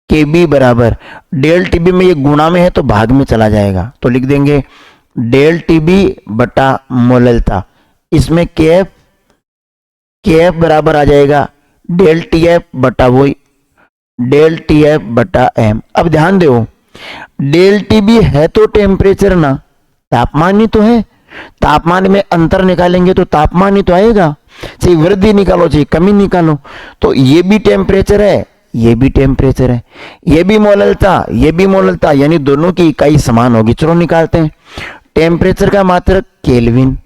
के बी बराबर डेल टीबी में ये गुणा में है तो भाग में चला जाएगा, तो लिख देंगे डेल टीबी बटा मोललता। इसमें के एफ बराबर आ जाएगा डेल टी एफ बटा वही डेल टी एफ बटा एम। अब ध्यान दो, डेल टीबी है तो टेम्परेचर ना, तापमान ही तो है, तापमान में अंतर निकालेंगे तो तापमान ही तो आएगा, चाहे वृद्धि निकालो चाहे कमी निकालो। तो ये भी टेम्परेचर है, ये भी टेम्परेचर है, ये भी मोललता, यानी दोनों की इकाई समान होगी। चलो निकालते हैं। टेम्परेचर का मात्रक केल्विन,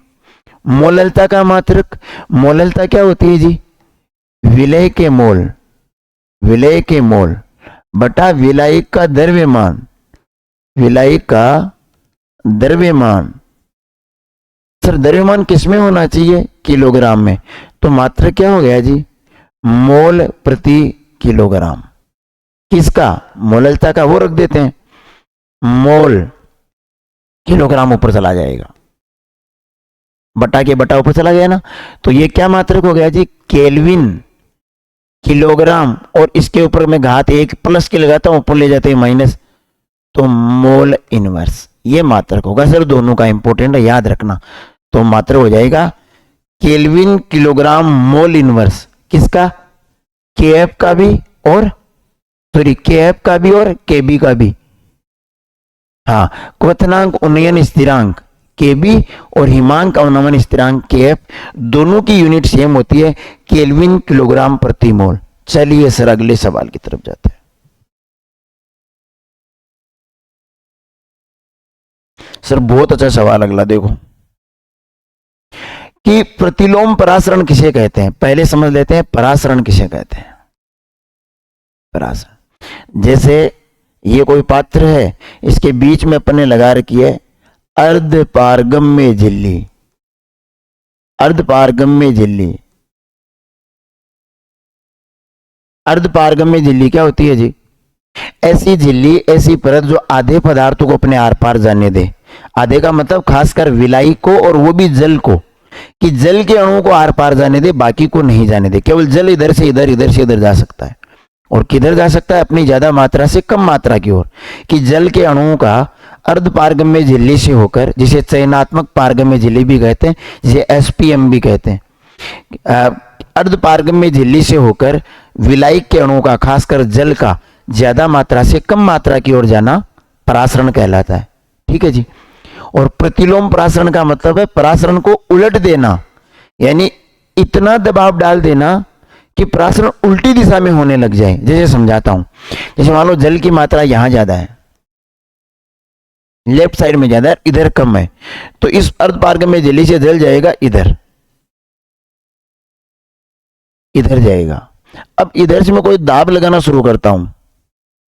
मोललता का मात्रक, मोललता क्या होती है जी, विलय के मोल बटा विलायक का द्रव्यमान। सर द्रव्यमान किसमें होना चाहिए, किलोग्राम में, तो मात्रक क्या हो गया जी, मोल प्रति किलोग्राम। किसका, मोललता का, वो रख देते हैं, मोल किलोग्राम ऊपर चला जाएगा, बटा के बटा ऊपर चला गया ना, तो ये क्या मात्रक हो गया जी, केल्विन किलोग्राम, और इसके ऊपर मैं घात एक प्लस के लगाता हूं, ऊपर ले जाते हैं माइनस, तो मोल इनवर्स, ये मात्रक होगा। सर दोनों का इंपॉर्टेंट है, याद रखना। तो मात्रक हो जाएगा केल्विन किलोग्राम मोल इनवर्स, किसका, के एफ का भी और के बी का भी। हाँ, क्वथनांक उन्नयन स्थिरांक के बी और हिमांक अवनमन स्थिरांक के एफ, दोनों की यूनिट सेम होती है, केल्विन किलोग्राम प्रति मोल। चलिए सर अगले सवाल की तरफ जाते हैं। सर बहुत अच्छा सवाल अगला देखो, कि प्रतिलोम परासरण किसे कहते हैं। पहले समझ लेते हैं परासरण किसे कहते हैं। परासरण, जैसे ये कोई पात्र है, इसके बीच में अपन ने लगा रखी है अर्धपारगम्य झिल्ली। अर्धपारगम्य झिल्ली क्या होती है जी, ऐसी झिल्ली, ऐसी परत जो आधे पदार्थों को अपने आर पार जाने दे। आधे का मतलब खासकर विलाई को, और वो भी जल को, कि जल के अणुओं को आर पार जाने दे, बाकी को नहीं जाने दे। केवल जल इधर से इधर, इधर से इधर जा सकता है। और किधर जा सकता है, अपनी ज्यादा मात्रा से कम मात्रा की ओर, कि जल के अणुओं का अर्धपारगम्य झिल्ली से होकर, जिसे चयनात्मक पारगम्य झिल्ली भी कहते हैं, जिसे एसपीएम भी कहते हैं, अर्धपारगम्य झिल्ली से होकर विलायक के अणुओं का, खासकर जल का, ज्यादा मात्रा से कम मात्रा की ओर जाना परासरण कहलाता है। ठीक है जी। और प्रतिलोम परासरण का मतलब है परासरण को उलट देना, यानी इतना दबाव डाल देना कि परासरण उल्टी दिशा में होने लग जाए। जैसे समझाता हूं, जैसे मान लो जल की मात्रा यहां ज्यादा है, लेफ्ट साइड में ज्यादा है, इधर कम है, तो इस अर्धपारगम्य झिल्ली से जल जाएगा इधर जाएगा। अब इधर से मैं कोई दाब लगाना शुरू करता हूं,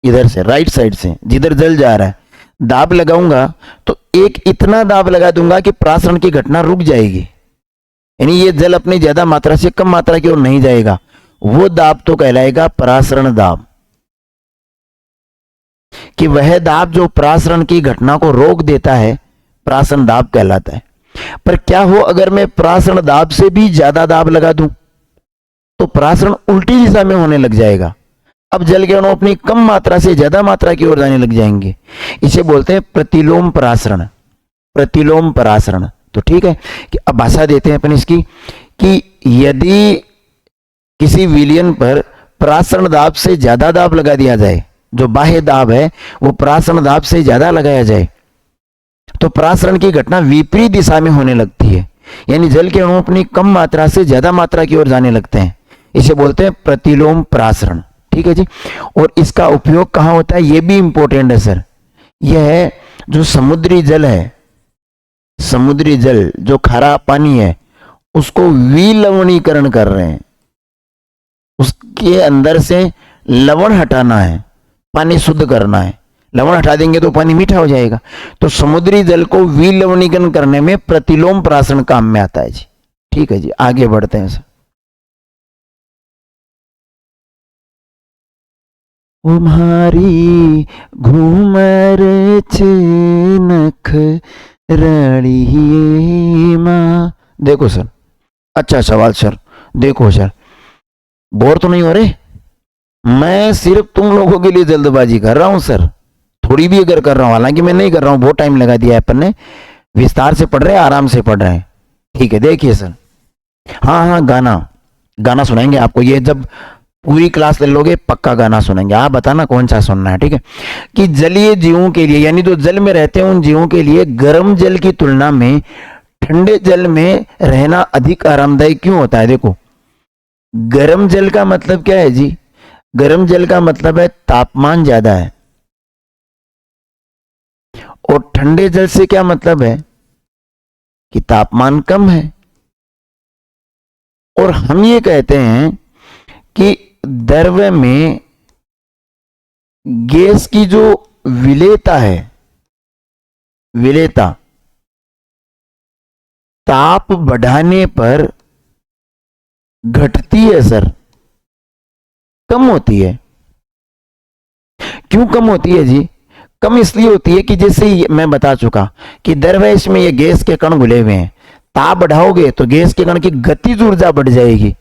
इधर से राइट साइड से जिधर जल जा रहा है, दाब लगाऊंगा तो एक इतना दाब लगा दूंगा कि परासरण की घटना रुक जाएगी, यानी ये जल अपनी ज्यादा मात्रा से कम मात्रा की ओर नहीं जाएगा। वो दाब तो कहलाएगा परासरण दाब, कि वह दाब जो परासरण की घटना को रोक देता है, परासरण दाब कहलाता है। पर क्या हो अगर मैं परासरण दाब से भी ज्यादा दाब लगा दूं, तो परासरण उल्टी दिशा में होने लग जाएगा। अब जल के अणु अपनी कम मात्रा से ज्यादा मात्रा की ओर जाने लग जाएंगे। इसे बोलते हैं प्रतिलोम परासरण। प्रतिलोम परासरण। तो ठीक है कि अब भाषा देते हैं अपन इसकी, कि यदि किसी विलयन पर परासरण दाब से ज्यादा दाब लगा दिया जाए, जो बाह्य दाब है वो परासरण दाब से ज्यादा लगाया जाए, तो परासरण की घटना विपरीत दिशा में होने लगती है, यानी जल के अणु अपनी कम मात्रा से ज्यादा मात्रा की ओर जाने लगते हैं। इसे बोलते हैं प्रतिलोम परासरण। ठीक है जी। और इसका उपयोग कहां होता है, यह भी इंपॉर्टेंट है सर। यह है जो समुद्री जल है, समुद्री जल जो खारा पानी है, उसको विलवणीकरण कर रहे हैं, उसके अंदर से लवण हटाना है, पानी शुद्ध करना है। लवण हटा देंगे तो पानी मीठा हो जाएगा। तो समुद्री जल को विलवणीकरण करने में प्रतिलोम परासरण काम में आता है जी। ठीक है जी, आगे बढ़ते हैं सर। उम्हारी घूमर छे नख रड़िए माँ। देखो सर, अच्छा सवाल सर, देखो सर, बोर तो नहीं हो रहे? मैं सिर्फ तुम लोगों के लिए जल्दबाजी कर रहा हूं सर, थोड़ी भी अगर कर रहा हूं, हालांकि मैं नहीं कर रहा हूं, बहुत टाइम लगा दिया है अपन ने, विस्तार से पढ़ रहे हैं, आराम से पढ़ रहे हैं। ठीक है, देखिए सर, हाँ हाँ, गाना गाना सुनाएंगे आपको, ये जब पूरी क्लास ले लोगे पक्का गाना सुनेंगे। आप बताना कौन सा सुनना है, ठीक है? कि जलीय जीवों के लिए, यानी जो जल में रहते हैं उन जीवों के लिए गर्म जल की तुलना में ठंडे जल में रहना अधिक आरामदायी क्यों होता है? देखो, गर्म जल का मतलब क्या है जी? गर्म जल का मतलब है तापमान ज्यादा है, और ठंडे जल से क्या मतलब है? कि तापमान कम है। और हम ये कहते हैं कि द्रव में गैस की जो विलेयता है, विलेयता ताप बढ़ाने पर घटती है सर, कम होती है। क्यों कम होती है जी? कम इसलिए होती है कि जैसे मैं बता चुका कि द्रव्य में ये गैस के कण घुले हुए हैं, ताप बढ़ाओगे तो गैस के कण की गतिज ऊर्जा बढ़ जाएगी,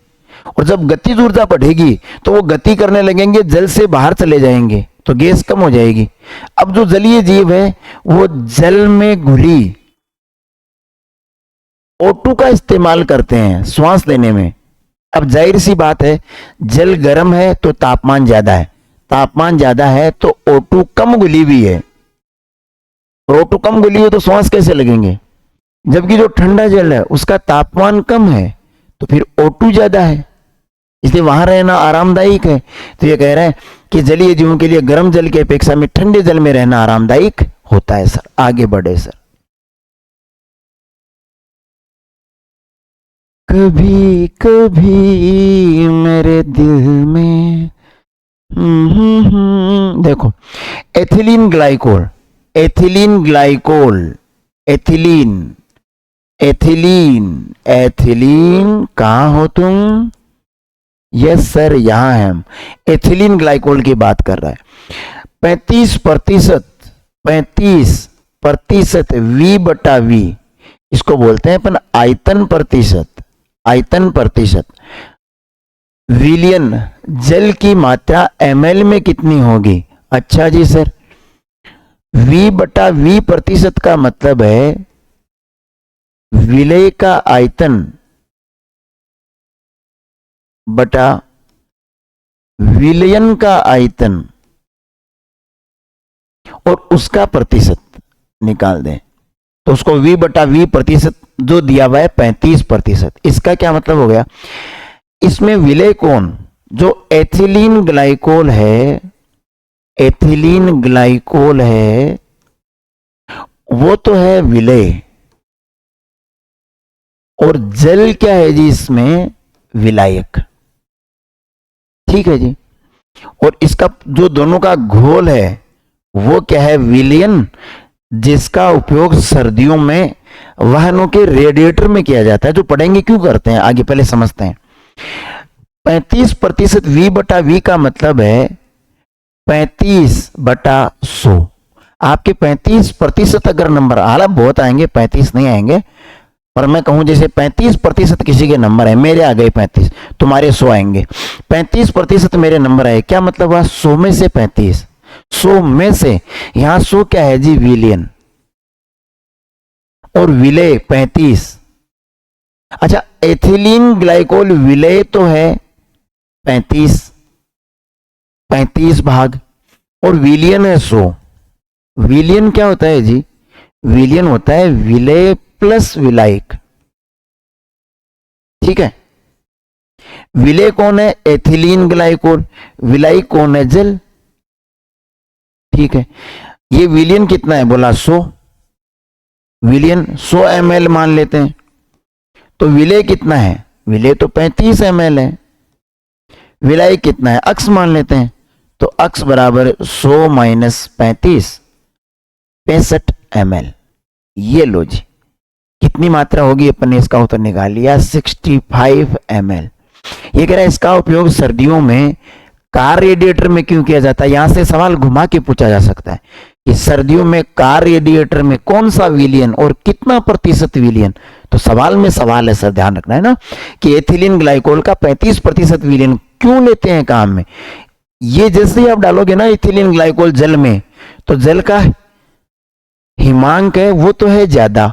और जब गतिज ऊर्जा बढ़ेगी तो वो गति करने लगेंगे, जल से बाहर चले जाएंगे, तो गैस कम हो जाएगी। अब जो जलीय जीव है वो जल में घुली O2 का इस्तेमाल करते हैं श्वास लेने में। अब जाहिर सी बात है, जल गर्म है तो तापमान ज्यादा है, तापमान ज्यादा है तो O2 कम घुली हुई है, और O2 कम घुली है तो श्वास कैसे लगेंगे? जबकि जो ठंडा जल है उसका तापमान कम है तो फिर O2 ज्यादा है, इसलिए वहां रहना आरामदायक है। तो ये कह रहा है कि जलीय जीवों के लिए गर्म जल की अपेक्षा में ठंडे जल में रहना आरामदायक होता है सर। आगे बढ़े सर। कभी कभी मेरे दिल में देखो, ethylene glycol, ethylene glycol, ethylene, ethylene, ethylene, कहां हो तुम? यस सर, यहां है हम। एथिलीन ग्लाइकोल की बात कर रहा है। 35%, 35% वी बटा वी, इसको बोलते हैं अपन आयतन प्रतिशत, आयतन प्रतिशत। विलियन, जल की मात्रा ml में कितनी होगी? अच्छा जी सर, V बटा V प्रतिशत का मतलब है विलय का आयतन बटा विलयन का आयतन, और उसका प्रतिशत निकाल दें तो उसको V बटा V प्रतिशत जो दिया हुआ है 35%, इसका क्या मतलब हो गया? इसमें विलय कौन, जो एथिलीन ग्लाइकोल है, एथिलीन ग्लाइकोल है, वो तो है विलय, और जल क्या है जी? इसमें विलायक। ठीक है जी। और इसका जो दोनों का घोल है वो क्या है? विलयन, जिसका उपयोग सर्दियों में वाहनों के रेडिएटर में किया जाता है, जो पढ़ेंगे क्यों करते हैं आगे, पहले समझते हैं। 35% V बटा V का मतलब है 35 बटा 100। आपके 35% अगर नंबर, हालांकि बहुत आएंगे, 35 नहीं आएंगे, पर मैं कहूं जैसे 35% किसी के नंबर है, मेरे आ गए 35, तुम्हारे 100 आएंगे। 35% मेरे नंबर आए, क्या मतलब हुआ? 100 में से 35, 100 में से, यहां 100 क्या है जी? विलियन, और विलय 35। अच्छा, एथिलीन ग्लाइकोल विलय तो है 35, 35 भाग, और विलियन है 100। विलियन क्या होता है जी? विलियन होता है विलय प्लस विलायक। ठीक है, विलय कौन है? Ethylene glycol. विलायक कौन है? जल। ठीक है, ये विलियन कितना है? बोला 100, विलियन 100 ml मान लेते हैं, तो विलय कितना है? विलय तो 35 ml है। विलायक कितना है? अक्स मान लेते हैं, तो अक्स बराबर 100 माइनस 35, 65 ml। ये लो जी, कितनी मात्रा होगी? अपन ने इसका उत्तर निकाल लिया, 65 ml। ये कह रहा है इसका उपयोग सर्दियों में कार रेडिएटर में क्यों किया जाता है, यहां से सवाल घुमा के पूछा जा सकता है कि सर्दियों में कार रेडिएटर में कौन सा विलियन और कितना प्रतिशत विलियन। तो सवाल में सवाल है सर, ध्यान रखना है ना कि एथिलीन ग्लाइकोल का 35% विलियन क्यों लेते हैं काम में। ये जैसे ही आप डालोगे ना एथिलीन ग्लाइकोल जल में, तो जल का हिमांक है वो तो है ज्यादा,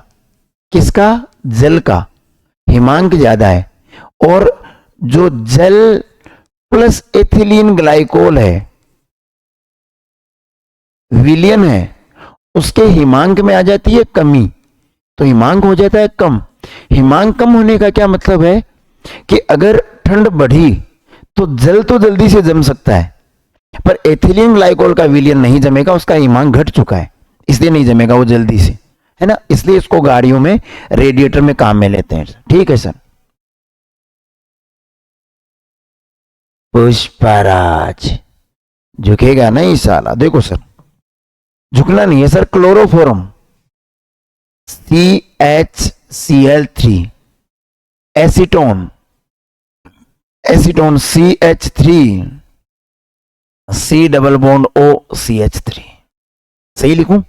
किसका, जल का हिमांक ज्यादा है, और जो जल प्लस एथिलीन ग्लाइकोल है विलियन है, उसके हिमांक में आ जाती है कमी, तो हिमांक हो जाता है कम। हिमांक कम होने का क्या मतलब है कि अगर ठंड बढ़ी तो जल तो जल्दी से जम सकता है, पर एथिलीन ग्लाइकोल का विलियन नहीं जमेगा, उसका हिमांक घट चुका है, इसलिए नहीं जमेगा वो जल्दी से, है ना। इसलिए इसको गाड़ियों में रेडिएटर में काम में लेते हैं। ठीक है सर। पुष्पराज झुकेगा नहीं साला, देखो सर झुकना नहीं है sir. Chloroform CHCl3, acetone CH3, C double bond O CH3, सही लिखूं,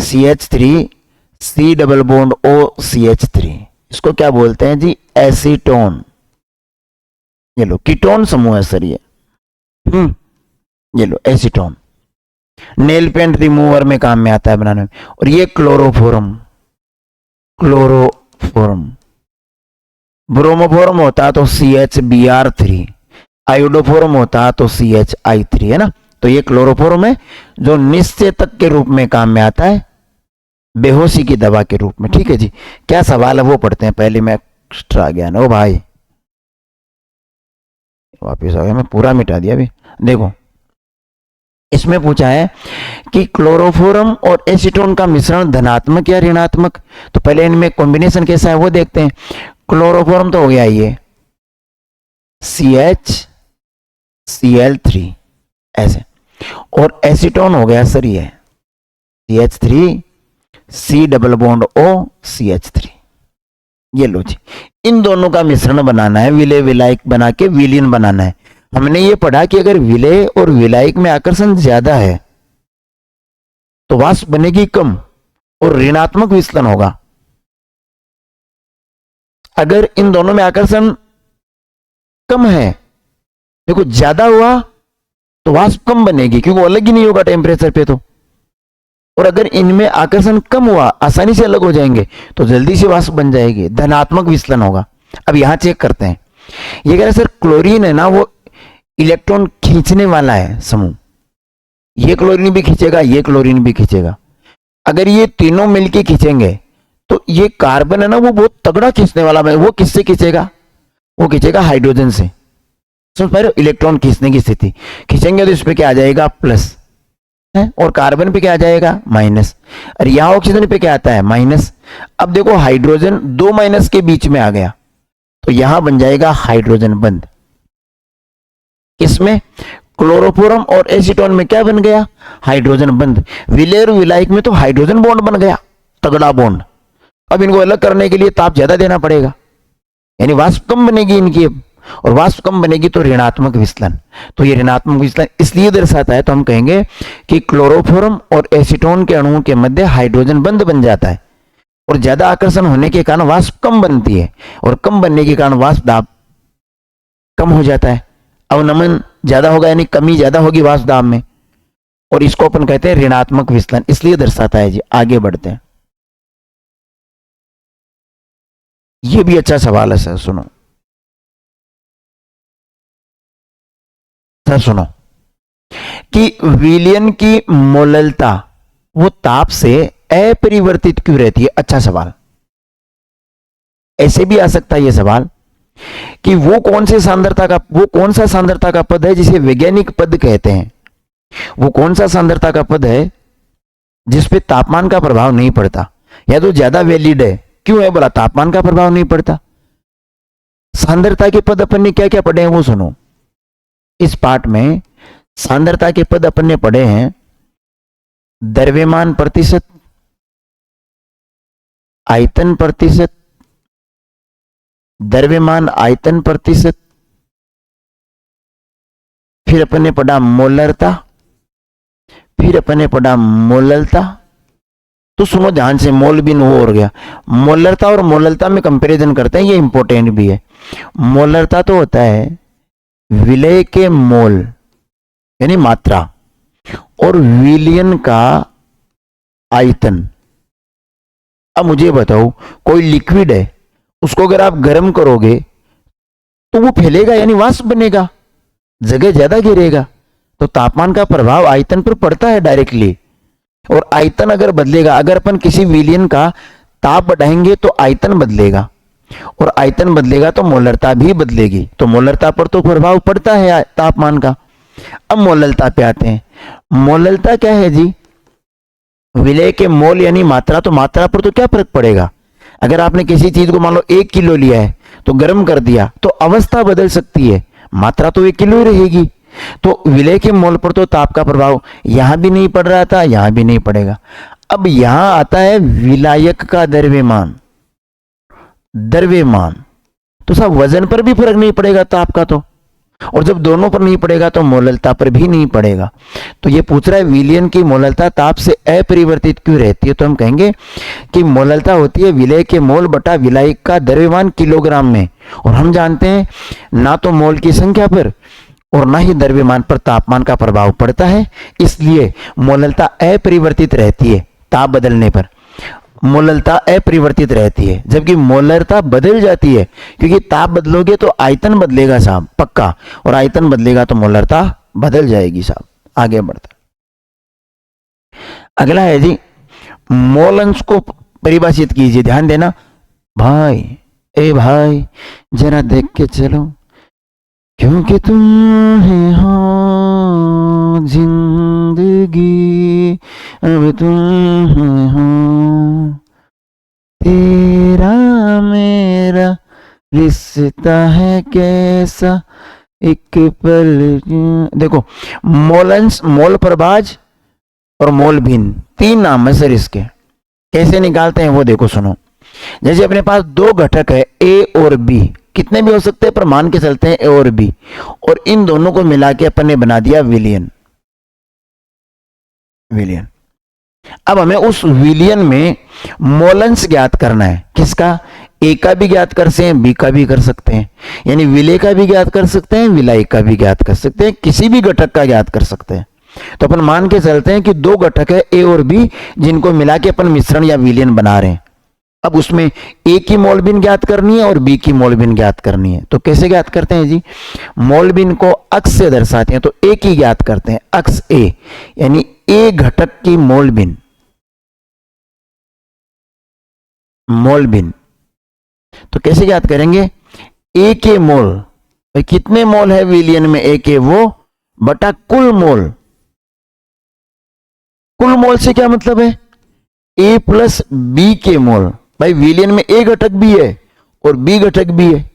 CH3 C double bond O CH3, इसको क्या बोलते हैं जी, एसीटोन। ये लो कीटोन समूह है सर ये, ये लो एसीटोन, नेल पेंट रिमूवर में काम में आता है बनाने में। और ये क्लोरोफॉर्म, ब्रोमोफॉर्म होता तो CHBr3, आयोडोफॉर्म होता तो CHI3, है ना। तो ये क्लोरोफॉर्म है जो निश्चेतक के रूप में काम में आता है, बेहोशी की दवा के रूप में। ठीक है जी, क्या सवाल है वो पढ़ते हैं पहले, मैं एक्स्ट्रा गया ना, ओ भाई वापिस आ गया, मैं पूरा मिटा दिया अभी। देखो इसमें पूछा है कि क्लोरोफॉर्म और एसीटोन का मिश्रण धनात्मक या ऋणात्मक, तो पहले इनमें कॉम्बिनेशन कैसा है वो देखते हैं। क्लोरोफॉर्म तो हो गया ये CHCl3 ऐसे, और एसीटोन हो गया सर ये CH3 C double bond O CH3। ये लो जी, इन दोनों का मिश्रण बनाना है, विलय विलायक बना के विलियन बनाना है। हमने ये पढ़ा कि अगर विलय और विलायक में आकर्षण ज्यादा है तो वाष्प बनेगी कम और ऋणात्मक विचलन होगा। अगर इन दोनों में आकर्षण कम है, देखो ज्यादा हुआ तो वाष्प कम बनेगी क्योंकि वो अलग ही नहीं होगा टेम्परेचर पे तो, और अगर इनमें आकर्षण कम हुआ, आसानी से अलग हो जाएंगे, तो जल्दी से वाष्प बन जाएगी, धनात्मक विचलन होगा। अब यहां चेक करते हैं, ये कह रहे सर क्लोरीन है ना वो इलेक्ट्रॉन खींचने वाला है समूह, ये क्लोरीन भी खींचेगा, ये क्लोरीन भी खींचेगा। अगर ये तीनों मिलके खींचेंगे तो ये कार्बन है ना वो बहुत तगड़ा खींचने वाला है, वो किससे खींचेगा, वो खींचेगा हाइड्रोजन से। समझ पा रहे हो, इलेक्ट्रॉन खींचने की स्थिति, खींचेंगे तो इस पे क्या आ जाएगा प्लस है, और कार्बन पे क्या आ जाएगा माइनस, और यहां ऑक्सीजन पे क्या आता है माइनस। अब देखो हाइड्रोजन दो माइनस के बीच में आ गया तो यहां बन जाएगा हाइड्रोजन बंद। इसमें क्लोरोफॉर्म और एसीटोन में क्या बन गया, हाइड्रोजन बंद। विलय और विलायक में तो हाइड्रोजन बॉन्ड बन गया, तगड़ा बॉन्ड। अब इनको अलग करने के लिए ताप ज्यादा देना पड़ेगा, यानी वाष्प कम बनेगी इनकी, और वाष्प कम बनेगी तो ऋणात्मक विचलन। तो ये ऋणात्मक विचलन इसलिए दर्शाता है, तो हम कहेंगे कि क्लोरोफॉर्म और एसीटोन के अणुओं के मध्य हाइड्रोजन बंद बन जाता है, और ज्यादा आकर्षण होने के कारण वाष्प कम बनती है, और कम बनने के कारण वाष्प दाब कम हो जाता है, अवनमन ज्यादा होगा, यानी कमी ज्यादा होगी वाष्प दाब में, और इसको अपन कहते हैं ऋणात्मक विचलन, इसलिए दर्शाता है जी। आगे बढ़ते हैं, ये भी अच्छा सवाल है सर, सुनो सर, सुनो कि विलयन की मोललता वो ताप से अपरिवर्तित क्यों रहती है। अच्छा सवाल, ऐसे भी आ सकता है ये सवाल कि वो कौन सा सांद्रता का पद है जिसे वैज्ञानिक पद कहते हैं। वो कौन सा सांद्रता का पद है जिसपे तापमान का प्रभाव नहीं पड़ता, या तो ज्यादा वैलिड है। क्यों है बोला, तापमान का प्रभाव नहीं पड़ता। सांद्रता के पद अपन ने क्या क्या पढ़े हैं वो सुनो। इस पाठ में सांद्रता के पद अपन ने पढ़े हैं द्रव्यमान प्रतिशत, आयतन प्रतिशत, द्रव्यमान आयतन प्रतिशत, फिर अपन ने पढ़ा मोलरता, फिर अपन ने पढ़ा मोललता। तो सुनो ध्यान से, मोल बिन वो हो गया। मोलरता और मोललता में कंपैरिजन करते हैं, ये इंपॉर्टेंट भी है। मोलरता तो होता है विलय के मोल यानी मात्रा, और विलयन का आयतन। अब मुझे बताओ, कोई लिक्विड है, उसको अगर आप गर्म करोगे तो वो फैलेगा यानी वाष्प बनेगा, जगह ज्यादा घेरेगा। तो तापमान का प्रभाव आयतन पर पड़ता है डायरेक्टली, और आयतन अगर बदलेगा, अगर अपन किसी विलयन का ताप बढ़ाएंगे तो आयतन बदलेगा, और आयतन बदलेगा तो मोलरता भी बदलेगी। तो मोलरता पर तो प्रभाव पड़ता है तापमान का। अब मोललता पे आते हैं। मोललता क्या है जी? विलय के मोल यानी मात्रा। तो मात्रा पर तो क्या फर्क पड़ेगा? अगर आपने किसी चीज को मान लो 1 किलो लिया है तो गर्म कर दिया तो अवस्था बदल सकती है, मात्रा तो 1 किलो ही रहेगी। तो विलय के मोल पर तो ताप का प्रभाव यहां भी नहीं पड़ रहा था, यहां भी नहीं पड़ेगा। अब यहां आता है विलायक का द्रव्यमान। द्रव्यमान तो साहब वजन पर भी फर्क नहीं पड़ेगा ताप का, तो और जब दोनों पर नहीं पड़ेगा तो मोललता पर भी नहीं पड़ेगा। तो ये पूछ रहा है विलयन की मोललता ताप से अपरिवर्तित क्यों रहती है? तो हम कहेंगे कि मोललता होती है विलय के मोल बटा विलायक का द्रव्यमान किलोग्राम में, और हम जानते हैं ना तो मोल की संख्या पर और ना ही द्रव्यमान पर तापमान का प्रभाव पड़ता है, इसलिए मोललता अपरिवर्तित रहती है। ताप बदलने पर मोललता अपरिवर्तित रहती है, जबकि मोलरता बदल जाती है, क्योंकि ताप बदलोगे तो आयतन बदलेगा साहब पक्का, और आयतन बदलेगा तो मोलरता बदल जाएगी साहब। आगे बढ़ता, अगला है जी मोल अंश को परिभाषित कीजिए। ध्यान देना भाई, ए भाई जरा देख के चलो, क्योंकि तुम ही हो जिंदगी, अब तुम ही हो, तेरा मेरा रिश्ता है कैसा, एक पल। देखो मोलंश, मोल प्रभाज और मोल भिन्न, 3 नाम है सर इसके। कैसे निकालते हैं वो देखो, सुनो। जैसे अपने पास 2 घटक है ए और बी, कितने भी हो सकते हैं पर मान के चलते हैं ए और बी, और इन दोनों को मिला के अपन ने बना दिया विलयन। विलयन। अब हमें उस विलयन में मोलंश ज्ञात करना है। किसका? ए का भी ज्ञात कर सकते हैं, बी का भी कर सकते हैं, यानी विलय का भी ज्ञात कर सकते हैं, विलायक का भी ज्ञात कर सकते हैं, किसी भी घटक का ज्ञात कर सकते हैं। तो अपन मान के चलते हैं कि 2 घटक है ए और बी, जिनको मिला के अपन मिश्रण या विलयन बना रहे हैं। अब उसमें ए की मोल भिन्न ज्ञात करनी है और बी की मोल भिन्न ज्ञात करनी है। तो कैसे ज्ञात करते हैं जी? मोल भिन्न को अक्स से दर्शाते हैं, तो ए की ज्ञात करते हैं, अक्स ए, यानी ए घटक की मोल भिन्न। मोल भिन्न तो कैसे ज्ञात करेंगे? ए के मोल, भाई कितने मोल है विलयन में ए के, वो बटा कुल मोल। कुल मोल से क्या मतलब है? ए प्लस बी के मोल। भाई विलयन में ए घटक भी है और बी घटक भी है,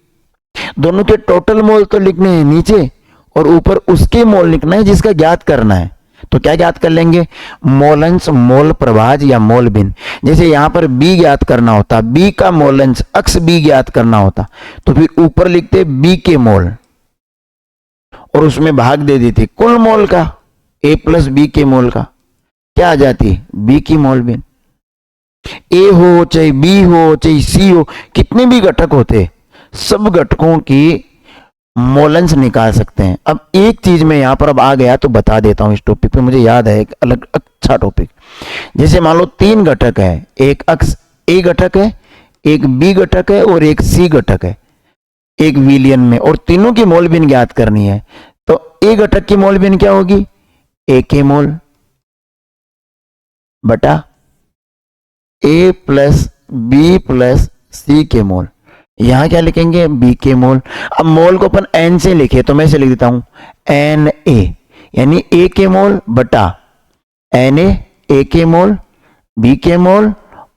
दोनों के टोटल मोल तो लिखने हैं नीचे, और ऊपर उसके मोल लिखना है जिसका ज्ञात करना है। तो क्या ज्ञात कर लेंगे? मोलंश, मोल प्रभाज या मोल भिन्न। जैसे यहां पर बी ज्ञात करना होता, बी का मोलंश अक्स बी ज्ञात करना होता, तो फिर ऊपर लिखते बी के मोल और उसमें भाग दे देते कुल मोल का, ए प्लस बी के मोल का। क्या आ जाती? बी की मोल भिन्न। ए हो चाहे बी हो चाहे सी हो, कितने भी घटक होते, सब घटकों की मोलंश निकाल सकते हैं। अब एक चीज में यहां पर अब आ गया तो बता देता हूं, इस टॉपिक पे मुझे याद है एक अलग अच्छा टॉपिक। जैसे मान लो 3 घटक है, एक अक्स ए घटक है, एक बी घटक है और एक सी घटक है एक विलयन में, और तीनों की मोल भिन्न ज्ञात करनी है। तो ए घटक की मोल भिन्न क्या होगी? ए के मोल बटा ए प्लस बी प्लस सी के मोल। यहां क्या लिखेंगे? बी के मोल। अब मोल को अपन एन से लिखे तो मैं से लिख देता हूं एन ए, यानी ए के मोल बटा एन ए के मोल, बी के मोल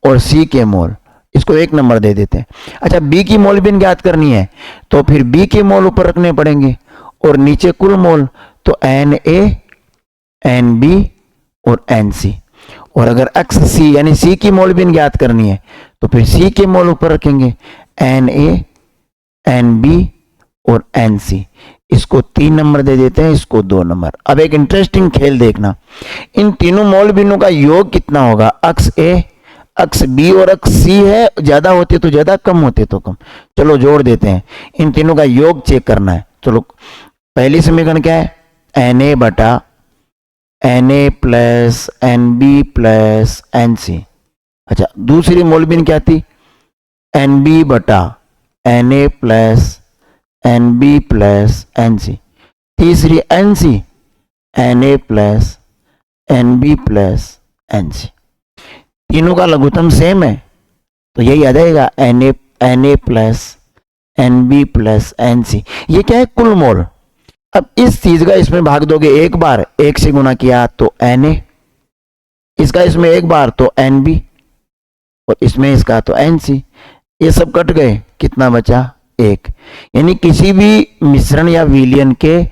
और सी के मोल। इसको 1 नंबर दे देते हैं। अच्छा, बी की मोल भिन्न ज्ञात करनी है तो फिर बी के मोल ऊपर रखने पड़ेंगे और नीचे कुल मोल, तो एन ए, एन बी और एन सी। और अगर एक्स सी यानी सी की मोल भिन्न ज्ञात करनी है तो फिर सी के मोल ऊपर रखेंगे, एन ए, एन बी और एन सी। इसको 3 नंबर दे देते हैं, इसको 2 नंबर। अब एक इंटरेस्टिंग खेल देखना, इन तीनों मॉल बिंदुओं का योग कितना होगा? अक्ष ए, अक्ष बी और अक्ष सी है, ज्यादा होते तो ज्यादा, कम होते तो कम। चलो जोड़ देते हैं, इन तीनों का योग चेक करना है। चलो पहली समीकरण क्या है? एन ए बटा n A plus n B plus n C. अच्छा, दूसरी मोल बिन क्या थी? एन बी बटा n A plus n B plus n C. तीसरी n C, n A plus n B plus n C. तीनों का लघुत्तम सेम है तो यही आ जाएगा, n A plus n B plus n C. ये क्या है? कुल मोल। अब इस चीज का इसमें भाग दोगे एक बार, एक से गुना किया तो एन ए, इसका इसमें एक बार तो एन बी, और इसमें इसका तो एन सी। ये सब कट गए, कितना बचा? एक। यानी किसी भी मिश्रण या विलयन के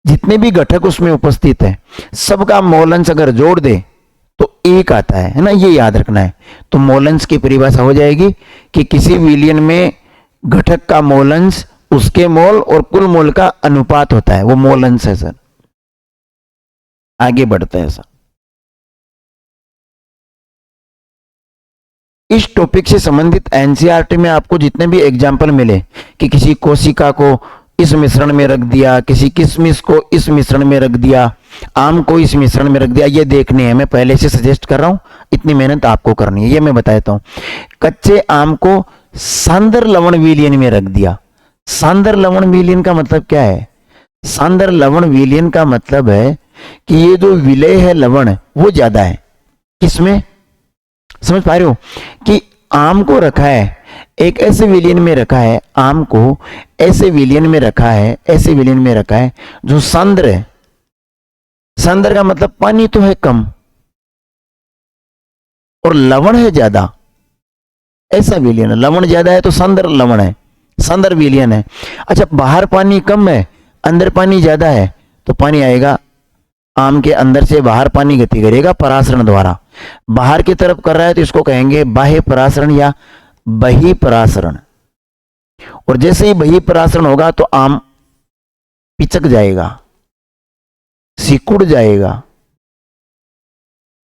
जितने भी घटक उसमें उपस्थित है, सबका मोलंश अगर जोड़ दे तो एक आता है ना, ये याद रखना है। तो मोलंश की परिभाषा हो जाएगी कि किसी विलयन में घटक का मोलंश उसके मोल और कुल मोल का अनुपात होता है, वो मोलंश है सर। आगे बढ़ते हैं सर। इस टॉपिक से संबंधित एनसीईआरटी में आपको जितने भी एग्जाम्पल मिले कि किसी कोशिका को इस मिश्रण में रख दिया, किसी किशमिश को इस मिश्रण में रख दिया, आम को इस मिश्रण में रख दिया, ये देखने हैं। मैं पहले से सजेस्ट कर रहा हूं, इतनी मेहनत आपको करनी है। ये मैं बता देता हूं, कच्चे आम को सांद्र लवण विलयन में रख दिया। सांद्र लवण विलयन का मतलब क्या है? सांद्र लवण विलयन का मतलब है कि ये जो विलय है लवण वो ज्यादा है। किसमें? समझ पा रहे हो कि आम को रखा है एक ऐसे विलयन में रखा है, आम को ऐसे विलयन में रखा है, ऐसे विलयन में रखा है जो सांद्र है। सांद्र का मतलब पानी तो है कम और लवण है ज्यादा, ऐसा विलयन है। लवण ज्यादा है तो सांद्र लवण है, सांद्र विलयन है। अच्छा, बाहर पानी कम है, अंदर पानी ज्यादा है, तो पानी आएगा आम के अंदर से बाहर पानी गति करेगा परासरण द्वारा। बाहर की तरफ कर रहा है तो इसको कहेंगे बाह्य परासरण या बहिपरासरण। और जैसे ही बहिपरासरण होगा तो आम पिचक जाएगा, सिकुड़ जाएगा।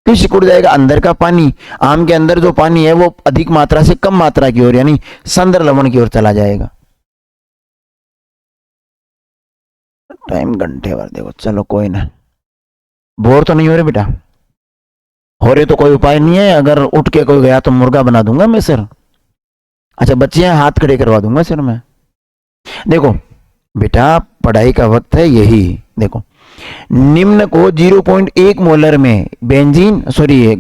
क्यों सिकुड़ जाएगा? अंदर का पानी, आम के अंदर जो पानी है वो अधिक मात्रा से कम मात्रा की ओर यानी सांद्र लवण की ओर चला जाएगा। टाइम घंटे भर देखो। चलो कोई ना, बोर तो नहीं हो रहे बेटा? हो रहे तो कोई उपाय नहीं है, अगर उठ के कोई गया तो मुर्गा बना दूंगा मैं सर। अच्छा, बच्चे हाथ खड़े करवा दूंगा सर मैं। देखो बेटा, पढ़ाई का वक्त है यही। देखो, निम्न को 0.1 मोलर में बेंजीन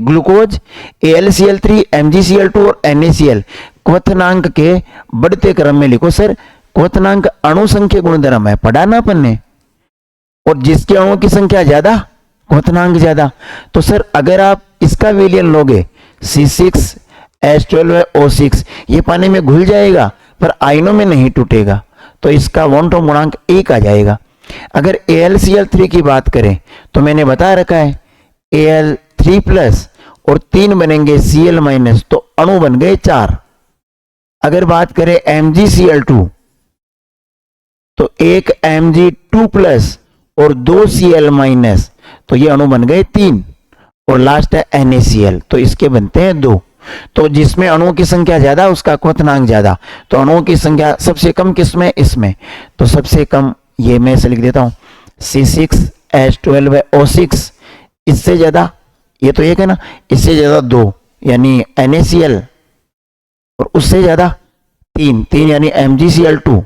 ग्लूकोज, AlCl3, MgCl2 और NaCl क्वथनांक के बढ़ते क्रम में लिखो। सर क्वथनांक अणु संख्या गुणधर्म है, पढ़ा ना अपन ने। और जिसके अणुओं की संख्या ज्यादा क्वथनांक ज्यादा। तो सर अगर आप इसका विलयन लोगे C6H12O6, ये पानी में घुल जाएगा पर आयनों में नहीं टूटेगा, तो इसका वॉन्टोम गुणांक 1 आ जाएगा। अगर AlCl3 की बात करें तो मैंने बता रखा है Al3 प्लस और 3 बनेंगे Cl माइनस, तो अणु बन गए 4। अगर बात करें MgCl2 तो 1 Mg2 प्लस और 2 Cl माइनस, तो ये अणु बन गए 3 और लास्ट है NaCl, तो इसके बनते हैं 2। तो जिसमें अणुओं की संख्या ज्यादा उसका क्वथनांक ज्यादा। तो अणुओं की संख्या सबसे कम किसमें? इसमें। तो सबसे कम ये मैं से लिख देता हूं C6H12O6। इससे ज्यादा ये तो 1 है ना, इससे ज्यादा 2 यानी NaCl, और उससे ज्यादा 3 यानी MgCl2,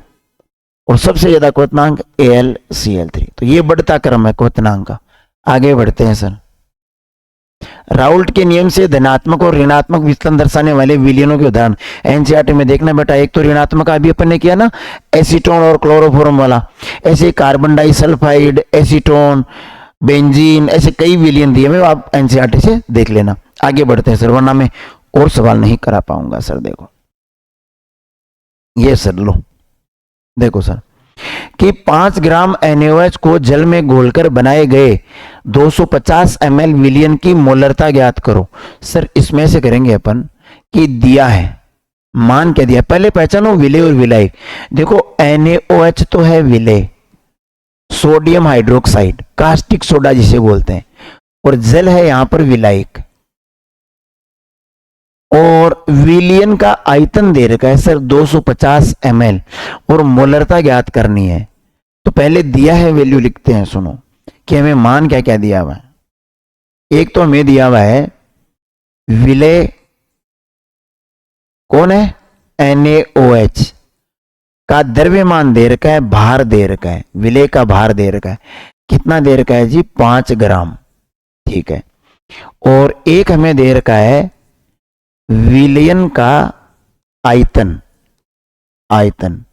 और सबसे ज्यादा क्वथनांक AlCl3। तो ये बढ़ता क्रम है क्वथनांक का। आगे बढ़ते हैं सर। राउल्ट के नियम से धनात्मक और ऋणात्मक विचलन दर्शाने वाले विलयनों के उदाहरण एनसीईआरटी में देखना बेटा। एक तो ऋणात्मक अभी अपन ने किया ना, एसीटोन और क्लोरोफॉर्म वाला। ऐसे कार्बन डाइसल्फाइड, एसीटोन, बेंजीन, ऐसे कई विलयन दिए हुए, आप एनसीईआरटी से देख लेना। आगे बढ़ते हैं सर, वरना मैं और सवाल नहीं करा पाऊंगा सर। देखो ये सर, लो देखो सर कि 5 ग्राम NaOH को जल में घोलकर बनाए गए 250 ml विलयन की मोलरता ज्ञात करो। सर इसमें से करेंगे अपन कि दिया है, मान क्या दिया, पहले पहचानो विलय और विलायक। देखो NaOH तो है विलय, सोडियम हाइड्रोक्साइड, कास्टिक सोडा जिसे बोलते हैं, और जल है यहां पर विलायक। और विलियन का आयतन दे रखा है सर 250 ml और मोलरता ज्ञात करनी है। तो पहले दिया है वैल्यू लिखते हैं, सुनो कि हमें मान क्या क्या दिया हुआ है। एक तो हमें दिया हुआ है विलय, कौन है, NaOH का द्रव्यमान दे रखा है, भार दे रखा है, विलय का भार दे रखा है, कितना दे रखा है जी 5 ग्राम, ठीक है। और एक हमें दे रखा है विलयन का आयतन, आयतन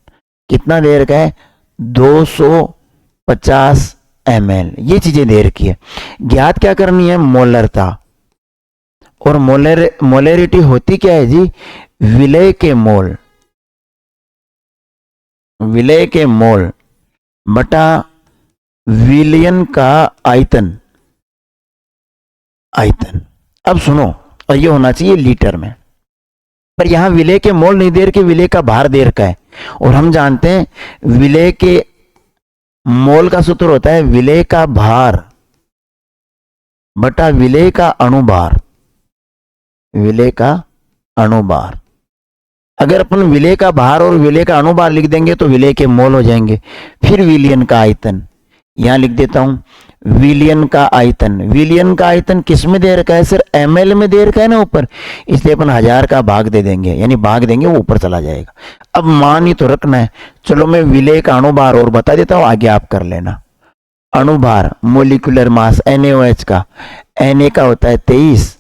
कितना दे रखा है 250 ml, ये चीजें दे रखी है। ज्ञात क्या करनी है, मोलरता, और मोलरिटी होती क्या है जी, विलय के मोल, विलय के मोल बटा विलयन का आयतन, आयतन। अब सुनो, और ये होना चाहिए लीटर में, पर यहां विलय के मोल नहीं दे रखे, विलय का भार दे रखा है। और हम जानते हैं विलय के मोल का सूत्र होता है विलय का भार बटा विलय का अणुभार, विलय का अणुभार। अगर अपन विलय का भार और विलय का अणुभार लिख देंगे तो विलय के मोल हो जाएंगे। फिर विलयन का आयतन, यहां लिख देता हूं विलयन का आयतन। विलयन का आयतन किस में दे रखा है सर, ml में दे रखा है ना ऊपर, इसलिए अपन 1000 का भाग दे देंगे, यानी भाग देंगे वो ऊपर चला जाएगा। अब मान ही तो रखना है। चलो मैं विलय का अणुभार और बता देता हूं, आगे आप कर लेना। अणुभार मोलिकुलर मास NaOH का, Na का होता है 23,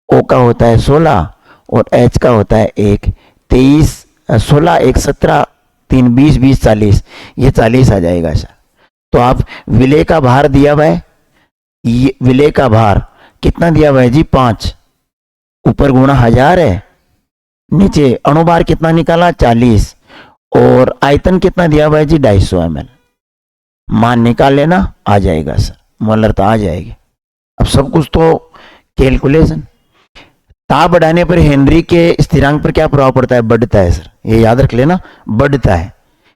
O का होता है 16 और H का होता है 1। 23 16 1 17 3 20 20 40, ये 40 आ जाएगा सर। तो आप विलय का भार दिया हुआ है, ये विलय का भार कितना दिया हुआ है जी 5, ऊपर गुणा 1000 है, नीचे अणुभार कितना निकाला 40, और आयतन कितना दिया हुआ है जी 250 ml। मान निकाल लेना, आ जाएगा सर, मोलरता आ जाएगी। अब सब कुछ तो कैलकुलेशन। ताप बढ़ाने पर हेनरी के स्थिरांक पर क्या प्रभाव पड़ता है, बढ़ता है सर, ये याद रख लेना, बढ़ता है,